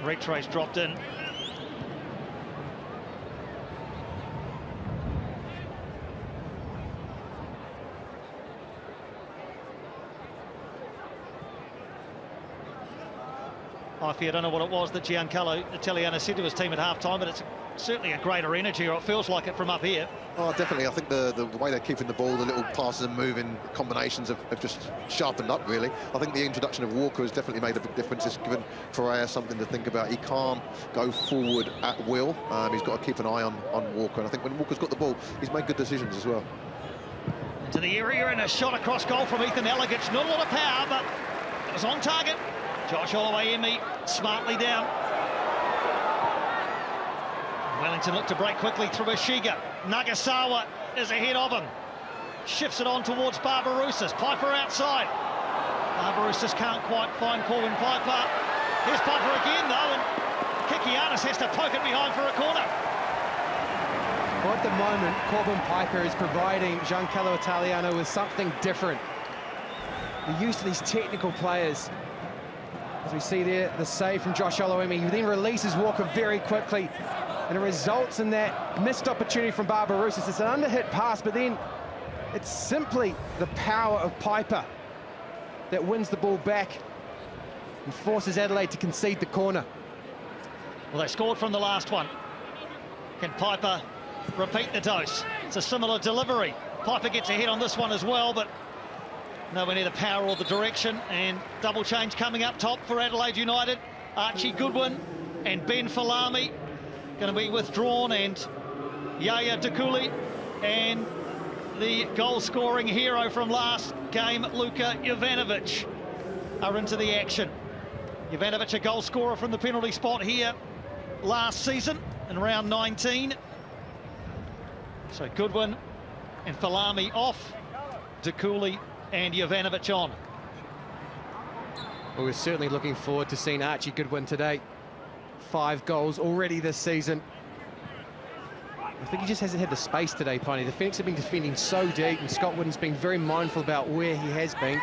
Retray's dropped in. I don't know what it was that Giancarlo Italiano said to his team at half-time, but it's certainly a greater energy, or it feels like it from up here. Oh, definitely. I think the way they're keeping the ball, the little passes and moving combinations have just sharpened up, really. I think the introduction of Walker has definitely made a big difference. It's given Pereira something to think about. He can't go forward at will. He's got to keep an eye on Walker. And I think when Walker's got the ball, he's made good decisions as well. Into the area and a shot across goal from Ethan Elegich. Not a lot of power, but it was on target. Josh Oluwayemi smartly down. Wellington look to break quickly through Ashiga. Nagasawa is ahead of him. Shifts it on towards Barbarouses. Piper outside. Barbarouses can't quite find Corwin Piper. Here's Piper again, though, and Kikianis has to poke it behind for a corner. Well, at the moment, Corwin Piper is providing Giancarlo Italiano with something different. We're used to these technical players. As we see there, the save from Josh Oluwayemi, who then releases Walker very quickly, and it results in that missed opportunity from Barbarouses. It's an underhit pass, but then it's simply the power of Piper that wins the ball back and forces Adelaide to concede the corner. Well, they scored from the last one. Can Piper repeat the dose? It's a similar delivery. Piper gets ahead on this one as well, but nowhere near the power or the direction. And double change coming up top for Adelaide United. Archie Goodwin and Ben Falami going to be withdrawn, and Yaya Dakuli and the goal-scoring hero from last game, Luka Jovanovic, are into the action. Jovanovic, a goal scorer from the penalty spot here last season in round 19. So Goodwin and Falami off, Dakuli and Jovanovic on. Well, we're certainly looking forward to seeing Archie Goodwin today. 5 goals already this season. I think he just hasn't had the space today, Piney. The Phoenix have been defending so deep, and Scott Wooden's been very mindful about where he has been.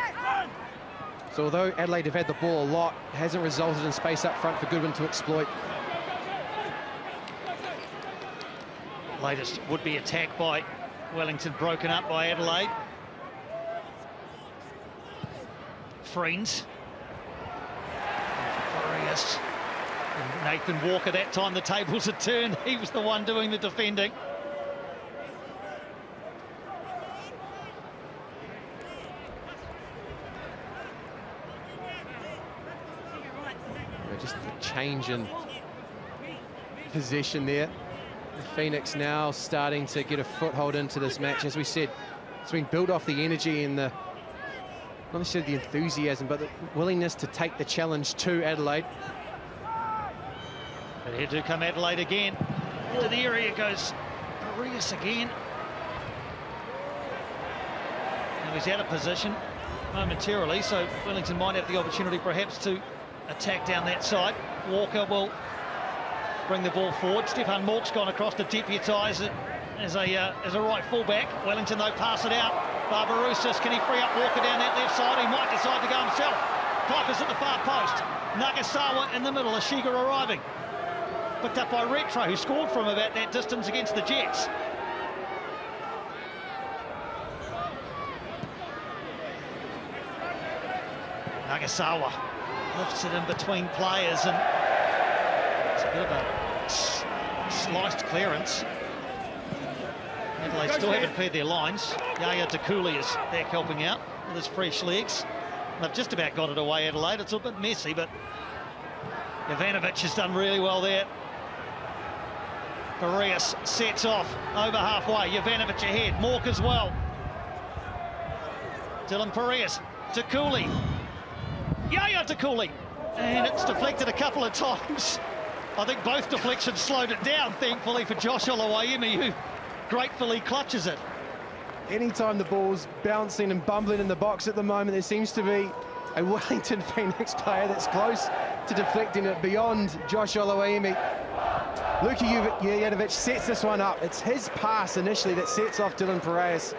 So although Adelaide have had the ball a lot, it hasn't resulted in space up front for Goodwin to exploit. Latest would-be attack by Wellington broken up by Adelaide. Friends. Farias. And Nathan Walker, that time the tables had turned. He was the one doing the defending. Just a change in possession there. The Phoenix now starting to get a foothold into this match. As we said, it's been built off the energy and the, not necessarily the enthusiasm, but the willingness to take the challenge to Adelaide. But here to come Adelaide again. Into the area goes Arias again. Now he's out of position momentarily, so Wellington might have the opportunity perhaps to attack down that side. Walker will bring the ball forward. Stefan Mork's gone across to deputise it as a right fullback. Wellington, though, pass it out. Barbarouses, can he free up Walker down that left side? He might decide to go himself. Piper's at the far post. Nagasawa in the middle. Ashiga arriving. Picked up by Retro, who scored from about that distance against the Jets. Nagasawa lifts it in between players, and it's a bit of a sliced clearance. Adelaide still haven't paired their lines. Yaya Dakuli is back helping out with his fresh legs. They've just about got it away, Adelaide. It's a bit messy, but Jovanovic has done really well there. Arias sets off over halfway. Jovanovic ahead. Mork as well. Dylan Arias. Dakuli. Yaya Dakuli. And it's deflected a couple of times. I think both deflections slowed it down, thankfully, for Josh Oluwayemi, who gratefully clutches it. Anytime the ball's bouncing and bumbling in the box at the moment, there seems to be a Wellington Phoenix player that's close to deflecting it beyond Josh Oloimi. Luka Jurjanovic sets this one up. It's his pass initially that sets off Dylan Piraeus.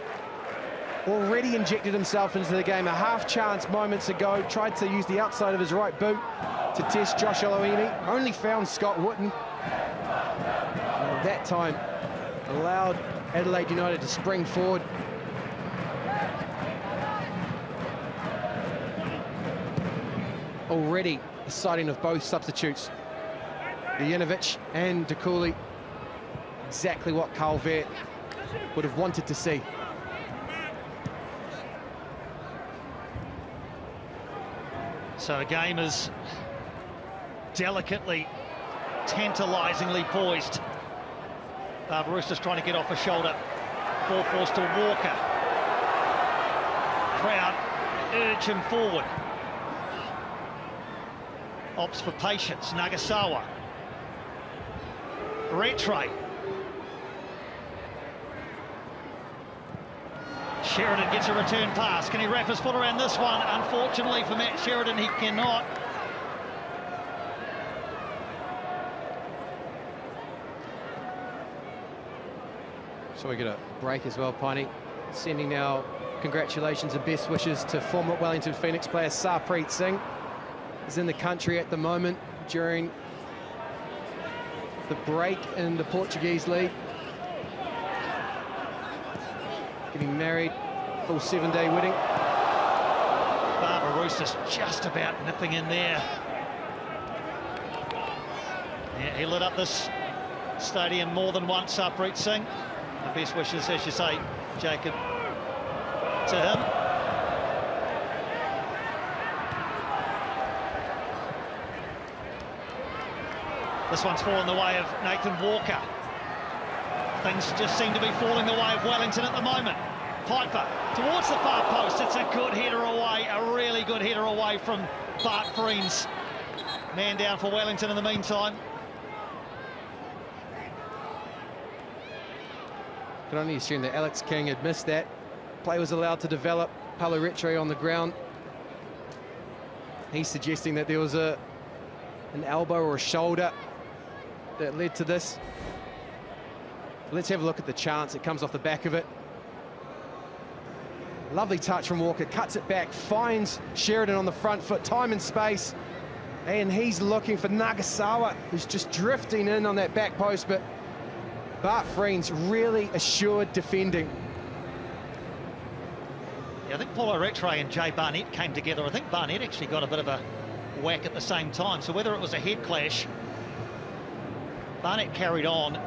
Already injected himself into the game. A half chance moments ago. Tried to use the outside of his right boot to test Josh Oloimi. Only found Scott Wootton. And that time allowed Adelaide United to spring forward. Already the sighting of both substitutes, Jurjanovic and De Cooley, exactly what Calvert would have wanted to see. So a game is delicately, tantalisingly poised. Roosters trying to get off a shoulder. Ball forced to Walker. Crowd urge him forward. Opts for patience. Nagasawa. Rattray. Sheridan gets a return pass. Can he wrap his foot around this one? Unfortunately for Matt Sheridan, he cannot. So we get a break as well, Piney. Sending now congratulations and best wishes to former Wellington Phoenix player Sarpreet Singh. He's in the country at the moment during the break in the Portuguese league. Getting married, full 7-day wedding. Barbara Roosters just about nipping in there. Yeah, he lit up this stadium more than once, Sarpreet Singh. The best wishes, as you say, Jacob, to him. This one's fallen the way of Nathan Walker. Things just seem to be falling the way of Wellington at the moment. Piper towards the far post. It's a good header away, a really good header away from Bart Friens. Man down for Wellington in the meantime. Can only assume that Alex King had missed that. Play was allowed to develop. Paulo Rattray on the ground. He's suggesting that there was an elbow or a shoulder that led to this. Let's have a look at the chance. It comes off the back of it. Lovely touch from Walker, cuts it back, finds Sheridan on the front foot, time and space, and he's looking for Nagasawa, who's just drifting in on that back post, but Bart Friens really assured defending. Yeah, I think Paulo Rattray and Jay Barnett came together. I think Barnett actually got a bit of a whack at the same time, so whether it was a head clash, Barnett carried on,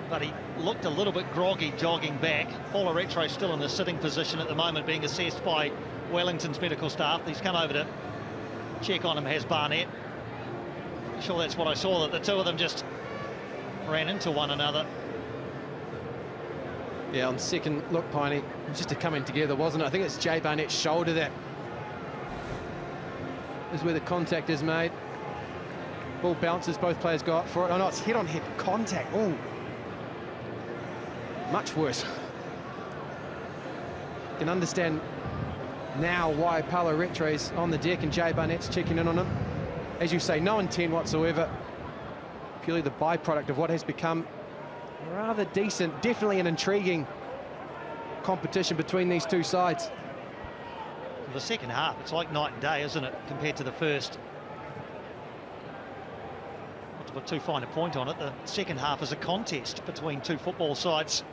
but he looked a little bit groggy jogging back. Paulo Rattray still in the sitting position at the moment, being assessed by Wellington's medical staff. He's come over to check on him, has Barnett. I'm sure that's what I saw, that the two of them just ran into one another. Yeah, on second look, Piney, it was just a coming together, wasn't it? I think it's Jay Barnett's shoulder that is where the contact is made. Ball bounces, both players go up for it. Oh no, it's head-on-head contact. Oh, much worse. You can understand now why Paulo Rattray's on the deck and Jay Barnett's checking in on him. As you say, no intent whatsoever. Purely the byproduct of what has become rather decent, definitely an intriguing competition between these two sides. The second half, it's like night and day, isn't it, compared to the first? Not to put too fine a point on it, the second half is a contest between two football sides.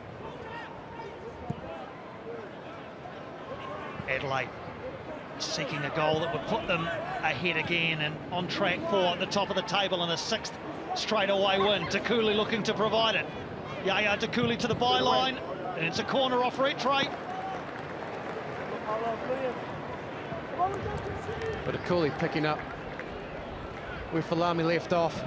Adelaide seeking a goal that would put them ahead again and on track for the top of the table in a sixth straightaway win. De Cooley looking to provide it. Yaya De Cooley to the byline, and it's a corner off Rattray. But De Cooley picking up where Falami left off.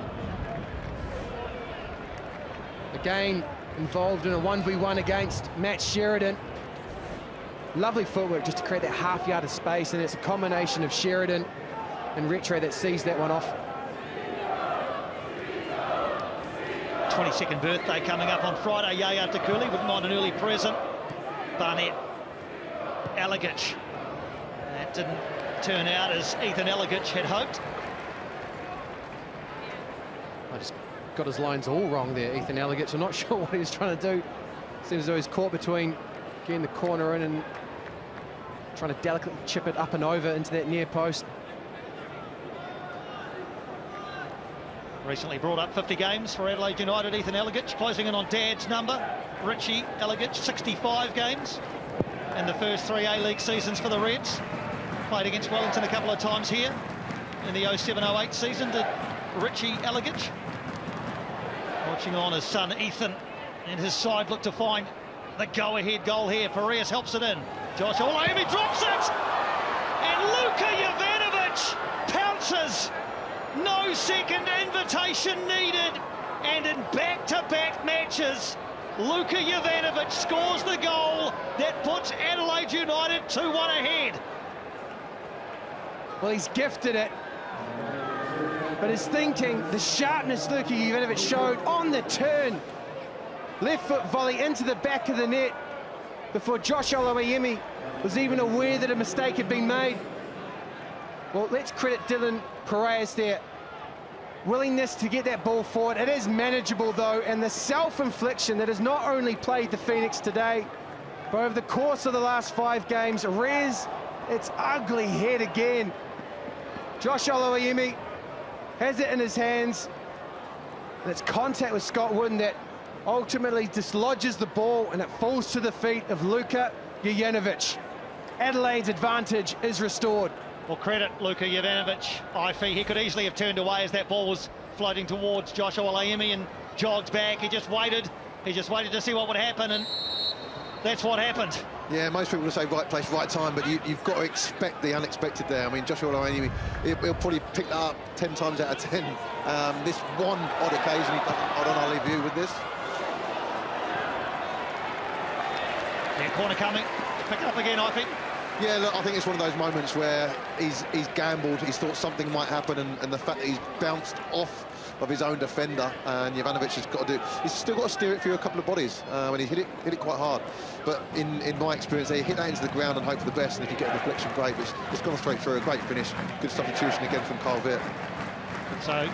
Again, involved in a 1v1 against Matt Sheridan. Lovely footwork just to create that half yard of space, and it's a combination of Sheridan and Rattray that sees that one off. 22nd birthday coming up on Friday. Yaya Takuli wouldn't mind an early present. Barnett, Elegic. That didn't turn out as Ethan Elegic had hoped. I just got his lines all wrong there, Ethan Elegic. I'm not sure what he was trying to do. Seems as though he's caught between getting the corner in and trying to delicately chip it up and over into that near post. Recently brought up 50 games for Adelaide United, Ethan Elegic, closing in on Dad's number. Richie Elegic, 65 games in the first 3 A-League seasons for the Reds. Played against Wellington a couple of times here in the 07-08 season, did Richie Elegic. Watching on his son Ethan and his side look to find the go-ahead goal here. Perez helps it in. Josh Olaimi drops it! And Luka Jovanovic pounces! No second invitation needed, and in back-to-back matches, Luka Jovanovic scores the goal that puts Adelaide United 2-1 ahead. Well, he's gifted it, but his thinking, the sharpness Luka Jovanovic showed on the turn, left foot volley into the back of the net before Josh Olaimi was even aware that a mistake had been made. Well, let's credit Dylan Perez there. Willingness to get that ball forward. It is manageable, though, and the self-infliction that has not only played the Phoenix today, but over the course of the last 5 games, rears its ugly head again. Josh Olaimi has it in his hands, and it's contact with Scott Wooden that ultimately dislodges the ball, and it falls to the feet of Luka Jovanovic. Adelaide's advantage is restored. Well, credit Luka Jovanovic. He could easily have turned away as that ball was floating towards Josh Olaimi and jogged back. He just waited to see what would happen, and that's what happened. Yeah, most people will say right place, right time, but you've got to expect the unexpected there. I mean, Joshua Olaimi, he'll probably pick that up 10 times out of 10. This one odd occasion, I don't know, I'll leave you with this. Yeah, corner coming. Pick it up again, I think. Yeah, look, I think it's one of those moments where he's gambled, he's thought something might happen, and the fact that he's bounced off of his own defender, and Jovanovic has got to do, he's still got to steer it through a couple of bodies when he hit it quite hard. But in my experience, they hit that into the ground and hope for the best, and if you get a deflection, great. But it's gone straight through. A great finish, good substitution again from Carl Virt. So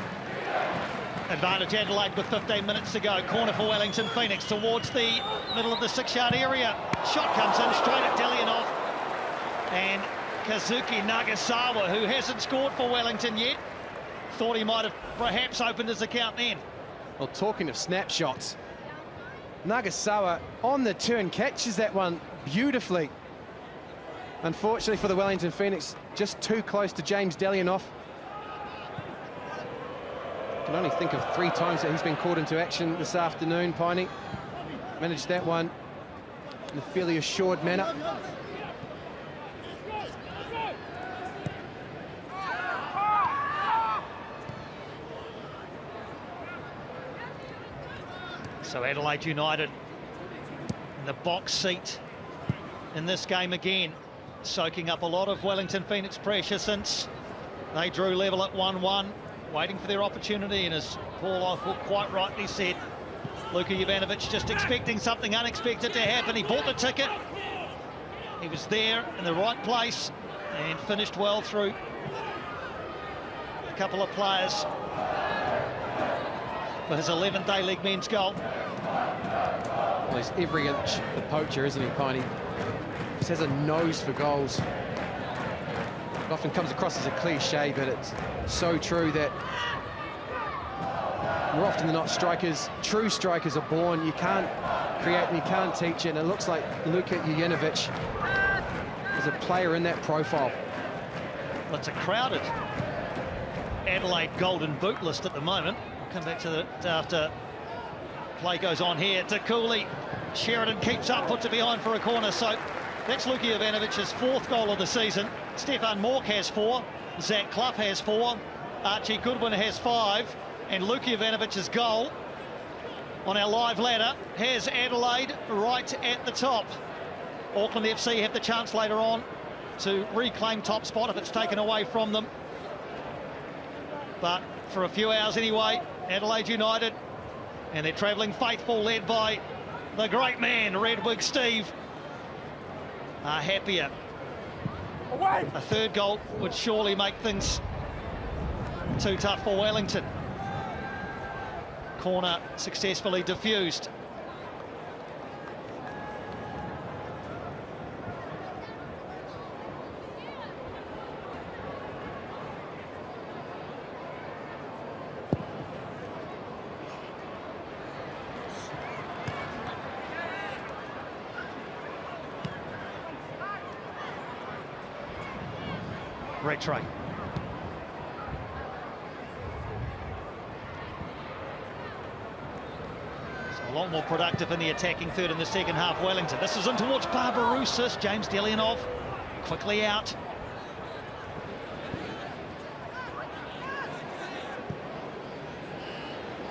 advantage Adelaide with 15 minutes to go. Corner for Wellington Phoenix towards the middle of the 6-yard area. Shot comes in straight at Delianov. And Kazuki Nagasawa, who hasn't scored for Wellington yet, thought he might have perhaps opened his account then. Well, talking of snapshots, Nagasawa on the turn catches that one beautifully. Unfortunately for the Wellington Phoenix, just too close to James Delianov. Can only think of 3 times that he's been called into action this afternoon. Piney managed that one in a fairly assured manner. So Adelaide United in the box seat in this game again, soaking up a lot of Wellington Phoenix pressure since they drew level at 1-1, waiting for their opportunity, and as Paul Eiffel quite rightly said, Luka Jovanovic just expecting something unexpected to happen. He bought the ticket, he was there in the right place and finished well through a couple of players for his 11th A-League men's goal. Well, he's every inch the poacher, isn't he, Piney? He has a nose for goals. It often comes across as a cliche, but it's so true that more often than not, true strikers are born. You can't create them, you can't teach it, and it looks like Luka Jovanovic is a player in that profile. Well, it's a crowded Adelaide Golden Boot list at the moment. Come back to that after play goes on here. Takuli, Sheridan keeps up, puts it behind for a corner. So that's Luka Jovanovic's 4th goal of the season. Stefan Mork has 4, Zach Clough has 4, Archie Goodwin has 5, and Luka Jovanovic's goal on our live ladder has Adelaide right at the top. Auckland FC have the chance later on to reclaim top spot if it's taken away from them. But for a few hours anyway, Adelaide United And they're travelling faithful, led by the great man, Redwig Steve, are happier. A third goal would surely make things too tough for Wellington. Corner successfully diffused. Retray. So a lot more productive in the attacking third in the second half, Wellington. This is in towards Barbarousis. James Delianov quickly out.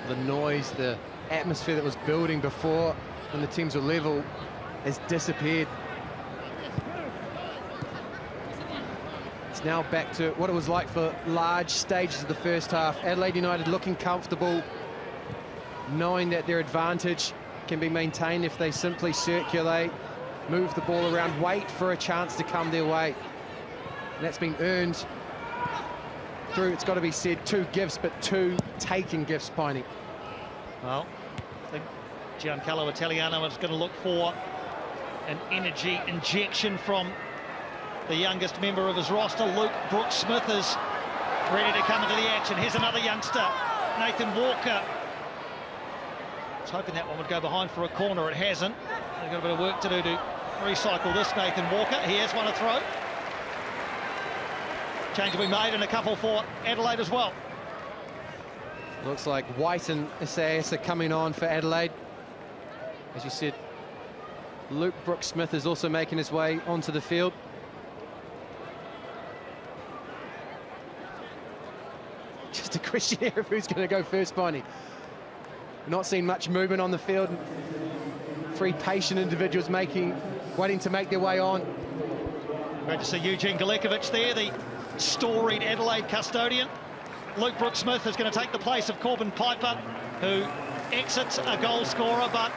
The noise, the atmosphere that was building before when the teams were level has disappeared. It's now back to what it was like for large stages of the first half. Adelaide United looking comfortable, knowing that their advantage can be maintained if they simply circulate, move the ball around, wait for a chance to come their way. And that's been earned through, it's got to be said, 2 gifts, but 2 taking gifts, Piney. Well, I think Giancarlo Italiano is going to look for an energy injection from the youngest member of his roster. Luke Brooks-Smith is ready to come into the action. Here's another youngster, Nathan Walker. I was hoping that one would go behind for a corner. It hasn't. They've got a bit of work to do to recycle this Nathan Walker. He has won a throw. Change will be made, and a couple for Adelaide as well. Looks like White and SAS are coming on for Adelaide. As you said, Luke Brooks-Smith is also making his way onto the field. Just a question here of who's going to go first, Bonnie. Not seeing much movement on the field. 3 patient individuals waiting to make their way on. Great to see Eugene Galekovic there, the storied Adelaide custodian. Luke Brooks-Smith is going to take the place of Corbin Piper, who exits a goal scorer, but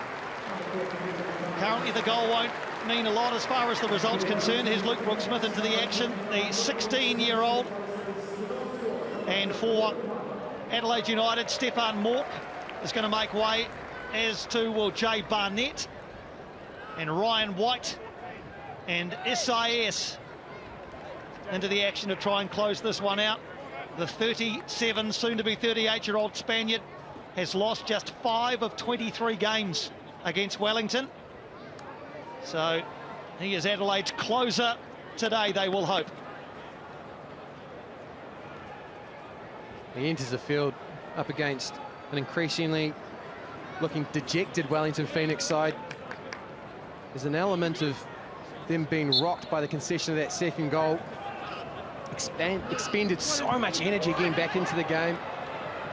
currently the goal won't mean a lot as far as the result's concerned. Here's Luke Brooks-Smith into the action, the 16-year-old. And for Adelaide United, Stefan Mork is going to make way, as to will Jay Barnett and Ryan White and SIS into the action to try and close this one out. The 37, soon-to-be 38-year-old Spaniard has lost just 5 of 23 games against Wellington. So he is Adelaide's closer today, they will hope. He enters the field up against an increasingly looking dejected Wellington Phoenix side. There's an element of them being rocked by the concession of that second goal. Expended so much energy again back into the game.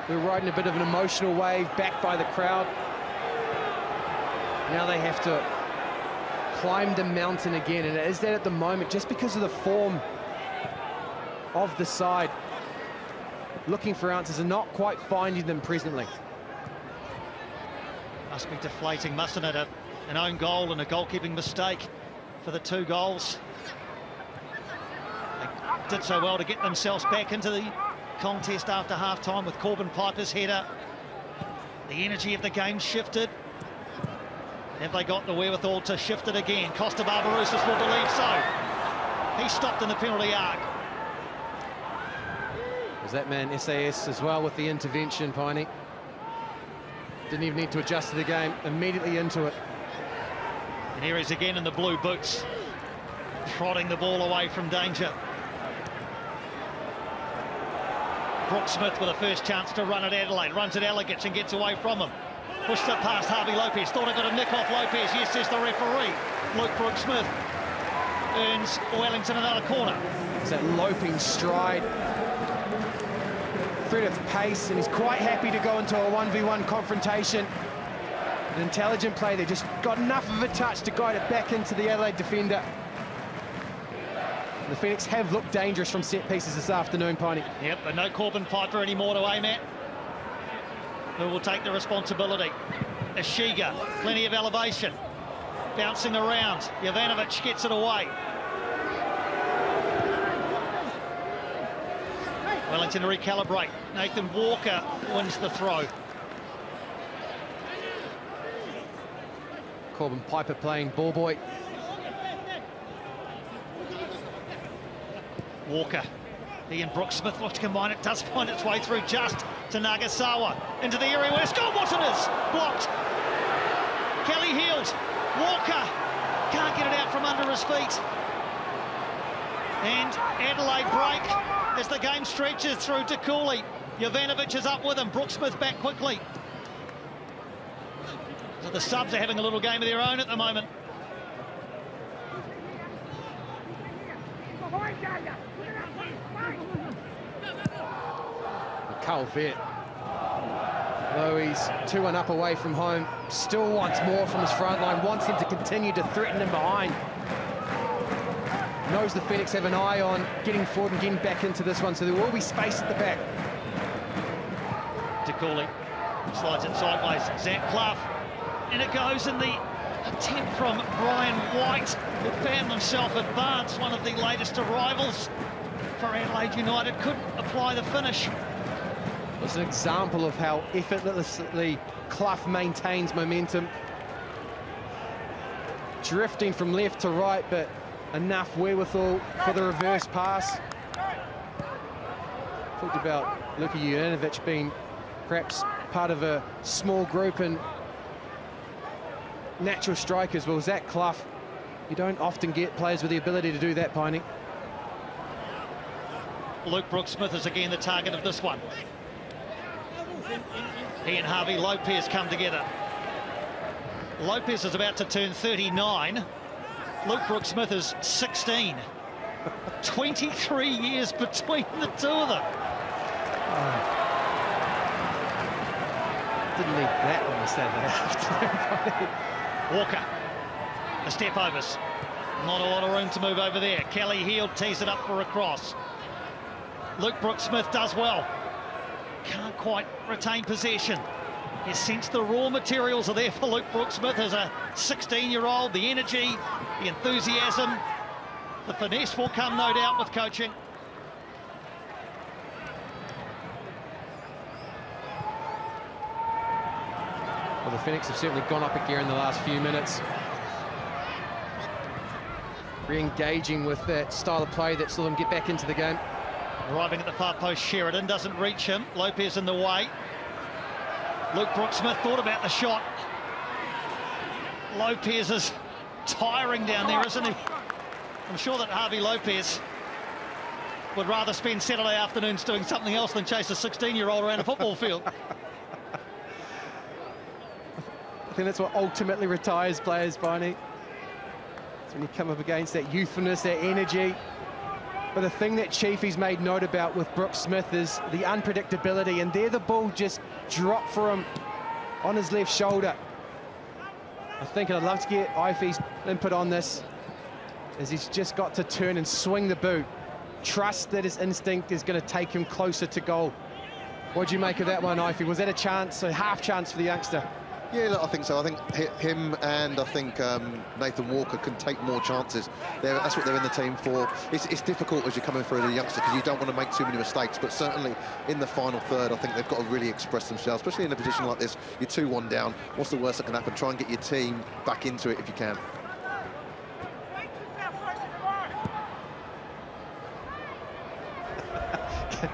We're riding a bit of an emotional wave, backed by the crowd. Now they have to climb the mountain again, and it is that at the moment, just because of the form of the side, looking for answers and not quite finding them presently. Must be deflating, mustn't it? An own goal and a goalkeeping mistake for the 2 goals. They did so well to get themselves back into the contest after half-time with Corbin Piper's header. The energy of the game shifted. Have they got the wherewithal to shift it again? Costa Barbarousis will believe so. He stopped in the penalty arc. Was that man SAS as well with the intervention, Piney? Didn't even need to adjust to the game, immediately into it. And here he's again in the blue boots, prodding the ball away from danger. Brooks-Smith with a first chance to run at Adelaide, runs at Elegance and gets away from him. Pushed it past Harvey Lopez, thought it got a nick off Lopez. Yes, says the referee. Luke Brooks-Smith earns Wellington another corner. It's that loping stride, threat of pace, and he's quite happy to go into a 1v1 confrontation. An intelligent play there, just got enough of a touch to guide it back into the Adelaide defender. The Phoenix have looked dangerous from set pieces this afternoon, Piney. Yep, but no Corbin Piper anymore to aim at. who will take the responsibility. Ishiga, plenty of elevation. Bouncing around. Jovanovic gets it away. Wellington to recalibrate. Nathan Walker wins the throw. Corbin Piper playing ball boy. Walker. He and Brooks Smith look to combine. It does find its way through just to Nagasawa. Into the area where Scott Watson is. Blocked. Kelly Heald. Walker can't get it out from under his feet. And Adelaide break as the game stretches through to Cooley. Jovanovic is up with him. Brooks Smith back quickly. So the subs are having a little game of their own at the moment. Calvet, though he's 2-1 up away from home, still wants more from his front line, wants him to continue to threaten him behind. Knows the Phoenix have an eye on getting forward and getting back into this one, so there will be space at the back. De Cooley slides it sideways. Zach Clough, and it goes in the attempt from Brian White, who found himself advanced, one of the latest arrivals for Adelaide United, couldn't apply the finish. It's an example of how effortlessly Clough maintains momentum. Drifting from left to right, but enough wherewithal for the reverse pass. Talked about Luka Jovanovic being perhaps part of a small group and natural strikers. Well, Zach Clough, you don't often get players with the ability to do that, Piney. Luke Brooks Smith is again the target of this one. He and Harvey Lopez come together. Lopez is about to turn 39. Luke Brooks Smith is 16. 23 years between the two of them. Didn't need that on a Saturday afternoon. Walker, the step overs. Not a lot of room to move over there. Kelly Heald tees it up for a cross. Luke Brooks Smith does well. Can't quite retain possession. You sense the raw materials are there for Luke Brooks Smith as a 16-year-old. The energy, the enthusiasm, the finesse will come, no doubt, with coaching. Well, the Phoenix have certainly gone up a gear in the last few minutes. Re-engaging with that style of play that saw them get back into the game. Arriving at the far post, Sheridan doesn't reach him. Lopez in the way. Luke Brooks Smith thought about the shot. Lopez is tiring down there, isn't he? I'm sure that Harvey Lopez would rather spend Saturday afternoons doing something else than chase a 16-year-old around a football field. I think that's what ultimately retires players, Barney. It's when you come up against that youthfulness, that energy. But the thing that Chiefy's made note about with Brooks Smith is the unpredictability, and there the ball just dropped for him on his left shoulder. I think I'd love to get Ife's input on this, as he's just got to turn and swing the boot. Trust that his instinct is going to take him closer to goal. What do you make of that one, Ife? Was that a chance, a half chance for the youngster? Yeah, look, I think so. I think him and I think Nathan Walker can take more chances. That's what they're in the team for. It's difficult as you're coming through as a youngster because you don't want to make too many mistakes, but certainly in the final third, I think they've got to really express themselves, especially in a position like this. You're 2-1 down. What's the worst that can happen? Try and get your team back into it if you can.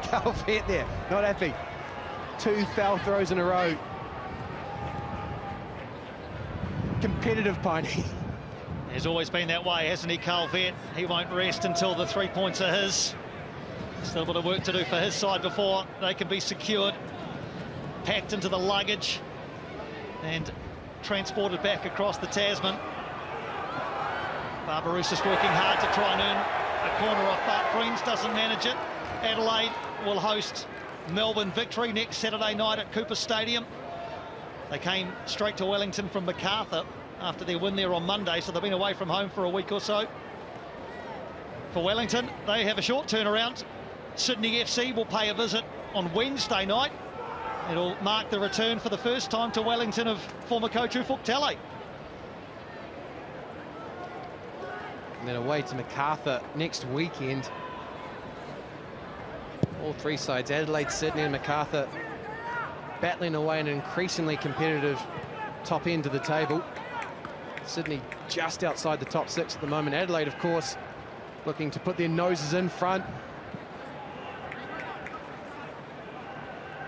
Calvet there, not happy. 2 foul throws in a row. Competitive, Piney. He's always been that way, hasn't he, Calvet? He won't rest until the 3 points are his. Still a bit of work to do for his side before they can be secured, packed into the luggage and transported back across the Tasman. Barbarouses working hard to try and earn a corner off Bart Friends, doesn't manage it. Adelaide will host Melbourne Victory next Saturday night at Cooper Stadium. They came straight to Wellington from Macarthur after their win there on Monday, so they've been away from home for a week or so. For Wellington, they have a short turnaround. Sydney FC will pay a visit on Wednesday night. It'll mark the return for the first time to Wellington of former coach Ufuk Talay. And then away to MacArthur next weekend. All three sides, Adelaide, Sydney and MacArthur, battling away an increasingly competitive top end of the table. Sydney just outside the top 6 at the moment. Adelaide, of course, looking to put their noses in front.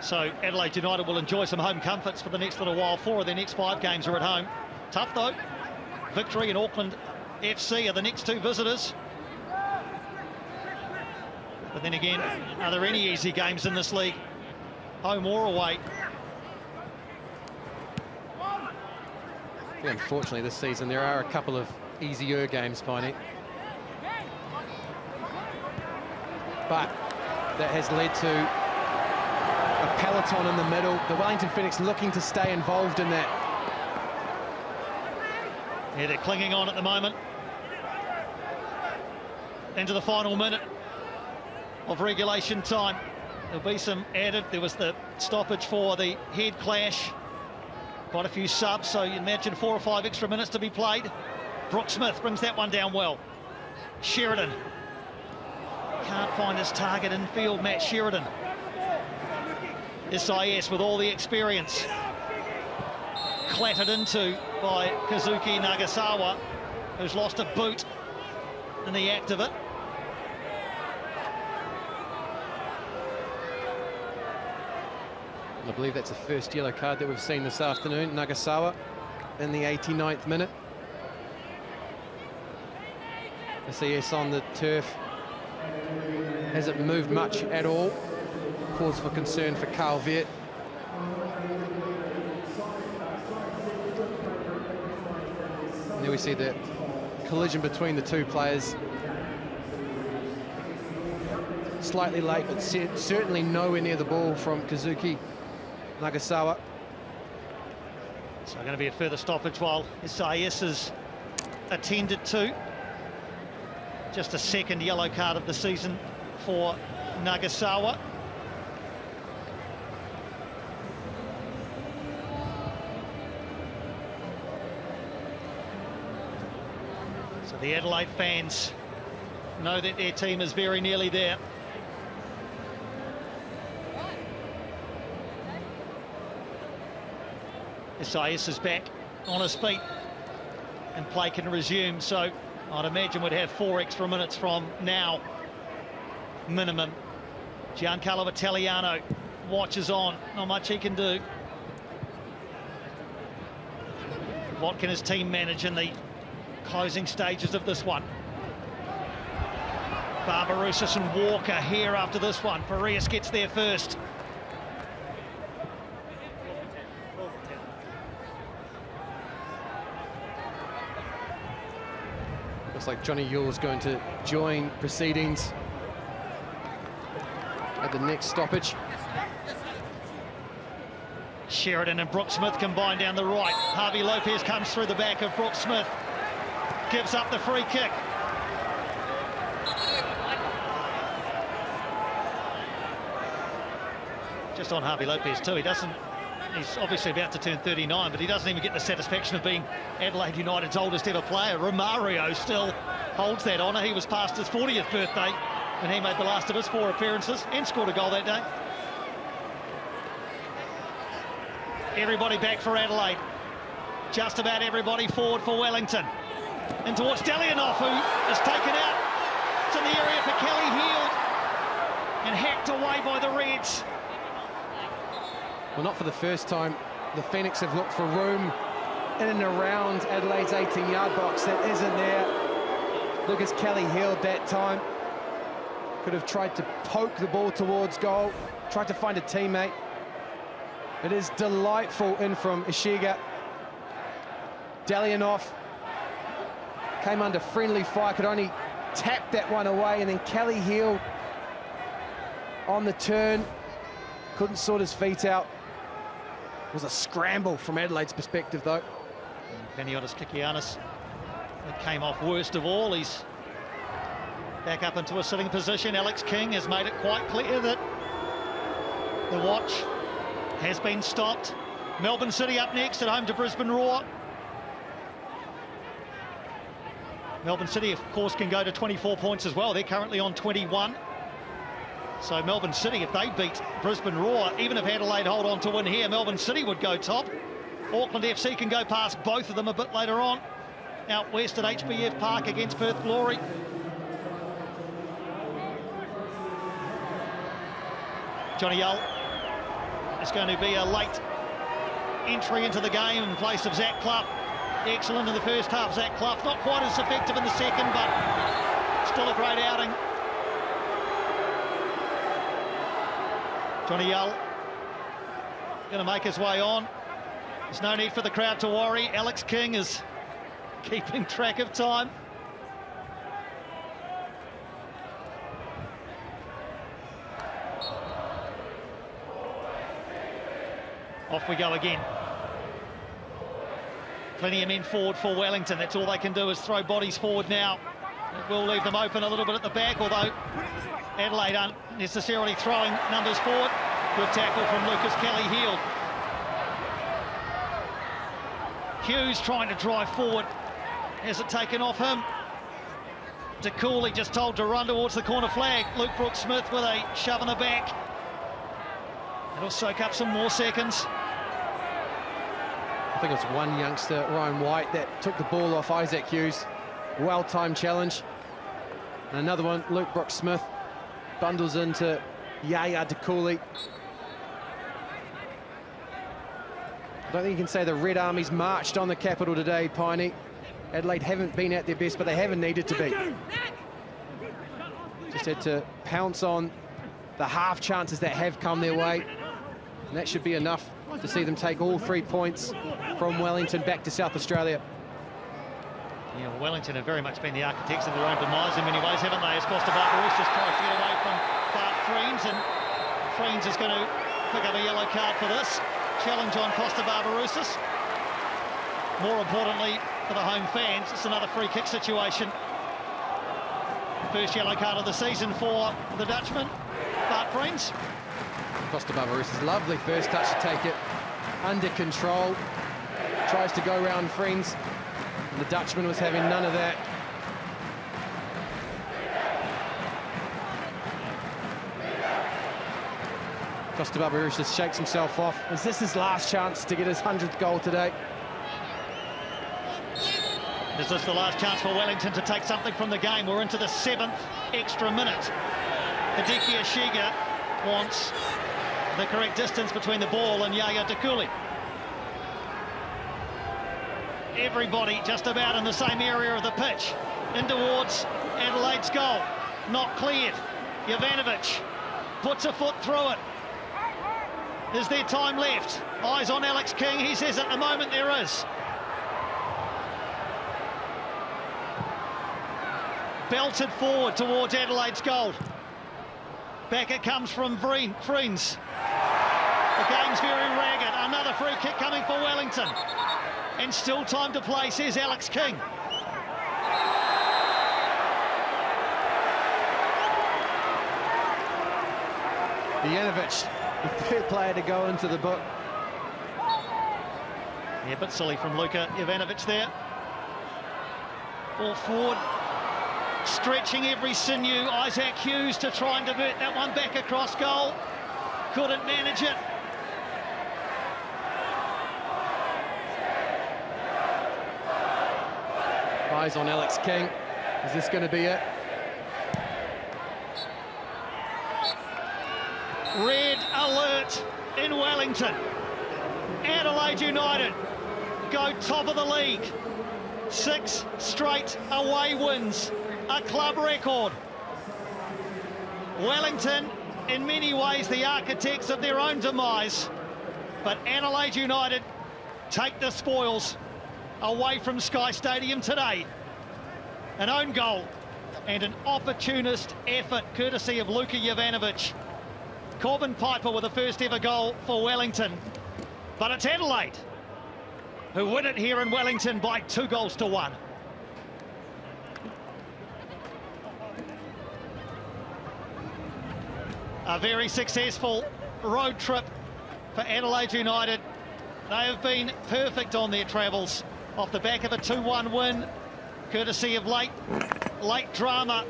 So Adelaide United will enjoy some home comforts for the next little while. 4 of their next 5 games are at home. Tough though. Victory and Auckland FC are the next 2 visitors. But then again, are there any easy games in this league? Home or away? Yeah, unfortunately this season there are a couple of easier games, Piney. But that has led to a peloton in the middle. The Wellington Phoenix looking to stay involved in that. Yeah, they're clinging on at the moment. Into the final minute of regulation time. There'll be some added. There was the stoppage for the head clash. Quite a few subs, so you imagine 4 or 5 extra minutes to be played. Brooke Smith brings that one down well. Sheridan. Can't find his target in field, Matt Sheridan. SIS with all the experience. Clattered into by Kazuki Nagasawa, who's lost a boot in the act of it. I believe that's the first yellow card that we've seen this afternoon. Nagasawa in the 89th minute. SES on the turf hasn't moved much at all. Cause for concern for Carl Viet. And there we see the collision between the 2 players. Slightly late, but certainly nowhere near the ball from Kazuki Nagasawa. So going to be a further stoppage while SIS is attended to. Just a second yellow card of the season for Nagasawa. So the Adelaide fans know that their team is very nearly there. SIS is back on his feet and play can resume, so I'd imagine we'd have 4 extra minutes from now minimum. Giancarlo Italiano watches on, not much he can do. What can his team manage in the closing stages of this one? Barbarousis and Walker here after this one. Farias gets there first. Looks like Johnny Yule's going to join proceedings at the next stoppage. Sheridan and Brooke Smith combine down the right. Harvey Lopez comes through the back of Brooke Smith. Gives up the free kick. Just on Harvey Lopez too, he's obviously about to turn 39, but he doesn't even get the satisfaction of being Adelaide United's oldest ever player. Romario still holds that honour. He was past his 40th birthday when he made the last of his 4 appearances and scored a goal that day. Everybody back for Adelaide. Just about everybody forward for Wellington. And towards Delianoff, who is taken out. It's in the area for Kelly Heald. And hacked away by the Reds. Well, not for the first time. The Phoenix have looked for room in and around Adelaide's 18-yard box. That isn't there. Lucas Kelly Heald that time. Could have tried to poke the ball towards goal. Tried to find a teammate. It is delightful in from Ishiga. Delianoff came under friendly fire, could only tap that one away, and then Kelly Heald on the turn. Couldn't sort his feet out. It was a scramble from Adelaide's perspective, though. Paniotis Kikianis came off worst of all. He's back up into a sitting position. Alex King has made it quite clear that the watch has been stopped. Melbourne City up next at home to Brisbane Roar. Melbourne City, of course, can go to 24 points as well. They're currently on 21. So Melbourne City, if they beat Brisbane Roar, even if Adelaide hold on to win here, Melbourne City would go top. Auckland FC can go past both of them a bit later on. Out west at HBF Park against Perth Glory. Johnny Yull is going to be a late entry into the game in place of Zach Clough. Excellent in the first half, Zach Clough. Not quite as effective in the second, but still a great outing. Johnny Yull going to make his way on. There's no need for the crowd to worry. Alex King is keeping track of time. Off we go again. Plenty of men forward for Wellington. That's all they can do is throw bodies forward now. It will leave them open a little bit at the back, although Adelaide aren't necessarily throwing numbers forward. Good tackle from Lucas Kelly-Heald. Hughes trying to drive forward. Has it taken off him? De Cooley just told to run towards the corner flag. Luke Brooks-Smith with a shove in the back. It'll soak up some more seconds. I think it's one youngster, Ryan White, that took the ball off Isaac Hughes. Well-timed challenge. And another one, Luke Brooks-Smith, bundles into Yaya De Cooley. I don't think you can say the Red Army's marched on the capital today, Piney. Adelaide haven't been at their best, but they haven't needed to be. Just had to pounce on the half chances that have come their way. And that should be enough to see them take all 3 points from Wellington back to South Australia. Yeah, well, Wellington have very much been the architects of their own demise in many ways, haven't they? As Costa Barbarousse just tries to get away from Bart Friens, and Friens is going to pick up a yellow card for this. Challenge on Costa Barbarousse. More importantly, for the home fans, it's another free kick situation. First yellow card of the season for the Dutchman, Bart Friens. Costa Barbarousse's lovely first touch to take it under control. Tries to go round Friens. And the Dutchman was having none of that. Costa Barbarousse just shakes himself off. Is this his last chance to get his 100th goal today? Is this the last chance for Wellington to take something from the game? We're into the 7th extra minute. Hideki Ashiga wants the correct distance between the ball and Yaya De Cooley. Everybody just about in the same area of the pitch. In towards Adelaide's goal. Not cleared. Jovanovic puts a foot through it. Is there time left? Eyes on Alex King. He says at the moment there is. Belted forward towards Adelaide's goal. Back it comes from Friens. The game's very ragged. Another free kick coming for Wellington. And still time to play, says Alex King. Jovanovic, the third player to go into the book. Yeah, a bit silly from Luka Jovanovic there. Ball forward. Stretching every sinew. Isaac Hughes to try and divert that one back across goal. Couldn't manage it. Eyes on Alex King. Is this going to be it? Red alert in Wellington. Adelaide United go top of the league. 6 straight away wins, a club record. Wellington, in many ways, the architects of their own demise. But Adelaide United take the spoils away from Sky Stadium today. An own goal and an opportunist effort courtesy of Luka Jovanovic. Corbin Piper with the first ever goal for Wellington. But it's Adelaide who win it here in Wellington by 2-1. A very successful road trip for Adelaide United. They have been perfect on their travels off the back of a 2-1 win, courtesy of late drama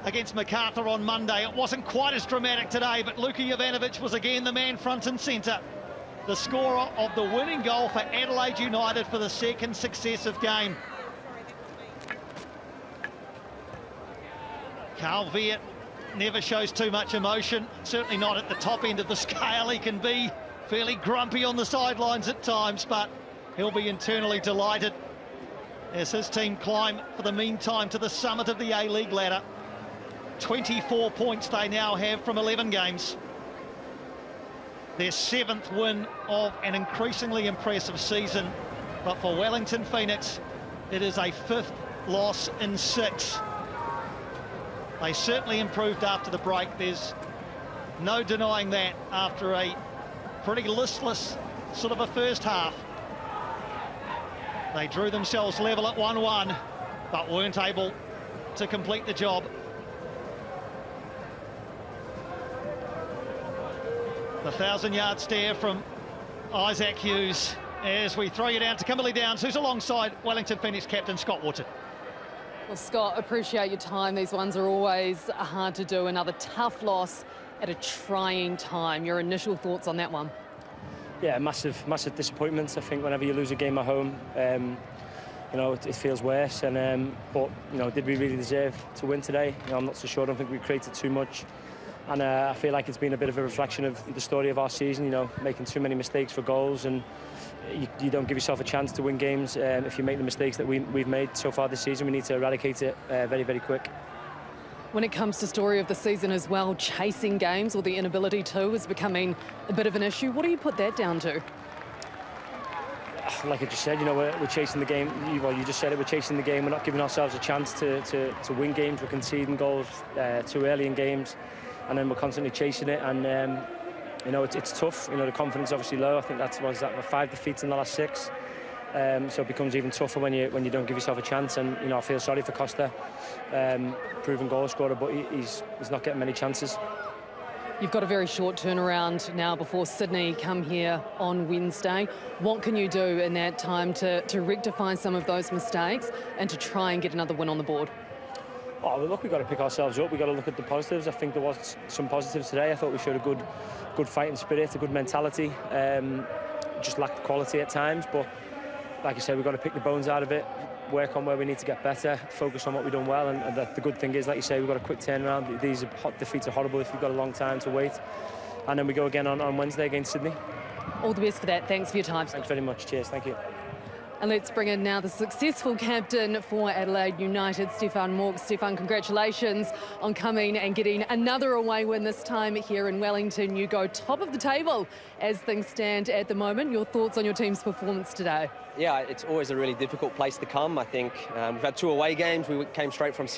against MacArthur on Monday. It wasn't quite as dramatic today, but Luka Jovanovic was again the man front and centre, the scorer of the winning goal for Adelaide United for the second successive game. Carl Veert never shows too much emotion, certainly not at the top end of the scale. He can be fairly grumpy on the sidelines at times, but he'll be internally delighted as his team climb for the meantime to the summit of the A-League ladder. 24 points they now have from 11 games. Their 7th win of an increasingly impressive season, but for Wellington Phoenix, it is a 5th loss in 6. They certainly improved after the break. There's no denying that after a pretty listless sort of a first half. They drew themselves level at 1-1, but weren't able to complete the job. The 1,000-yard stare from Isaac Hughes as we throw you down to Kimberley Downs, who's alongside Wellington Phoenix captain Scott Wharton. Well, Scott, appreciate your time. These ones are always hard to do. Another tough loss at a trying time. Your initial thoughts on that one? Yeah, massive disappointment. I think whenever you lose a game at home, you know, it feels worse. And but you know, did we really deserve to win today? You know, I'm not so sure. I don't think we created too much. And I feel like it's been a bit of a reflection of the story of our season, you know, making too many mistakes for goals, and you don't give yourself a chance to win games if you make the mistakes that we've made so far this season. We need to eradicate it very, very quick. When it comes to story of the season as well, chasing games, or the inability to, is becoming a bit of an issue. What do you put that down to? Like I just said, you know, we're chasing the game. Well, you just said it, we're chasing the game. We're not giving ourselves a chance to win games. We're conceding goals too early in games, and then we're constantly chasing it. And you know, it's tough. You know, the confidence obviously low. I think that's 5 defeats in the last 6. So it becomes even tougher when you don't give yourself a chance. And you know, I feel sorry for Costa, proven goal scorer, but he's not getting many chances. You've got a very short turnaround now before Sydney come here on Wednesday. What can you do in that time to rectify some of those mistakes and to try and get another win on the board? Oh, well, look, we've got to pick ourselves up. We've got to look at the positives. I think there was some positives today. I thought we showed a good fighting spirit, a good mentality. Just lacked quality at times, but like I said, we've got to pick the bones out of it, work on where we need to get better, focus on what we've done well. And the good thing is, like you say, we've got a quick turnaround. These defeats are horrible if you've got a long time to wait. And then we go again on Wednesday against Sydney. All the best for that. Thanks for your time. Thanks very much. Cheers. Thank you. And let's bring in now the successful captain for Adelaide United, Stefan Mork. Stefan, congratulations on coming and getting another away win, this time here in Wellington. You go top of the table as things stand at the moment. Your thoughts on your team's performance today? Yeah, it's always a really difficult place to come. I think we've had 2 away games. We came straight from Sydney.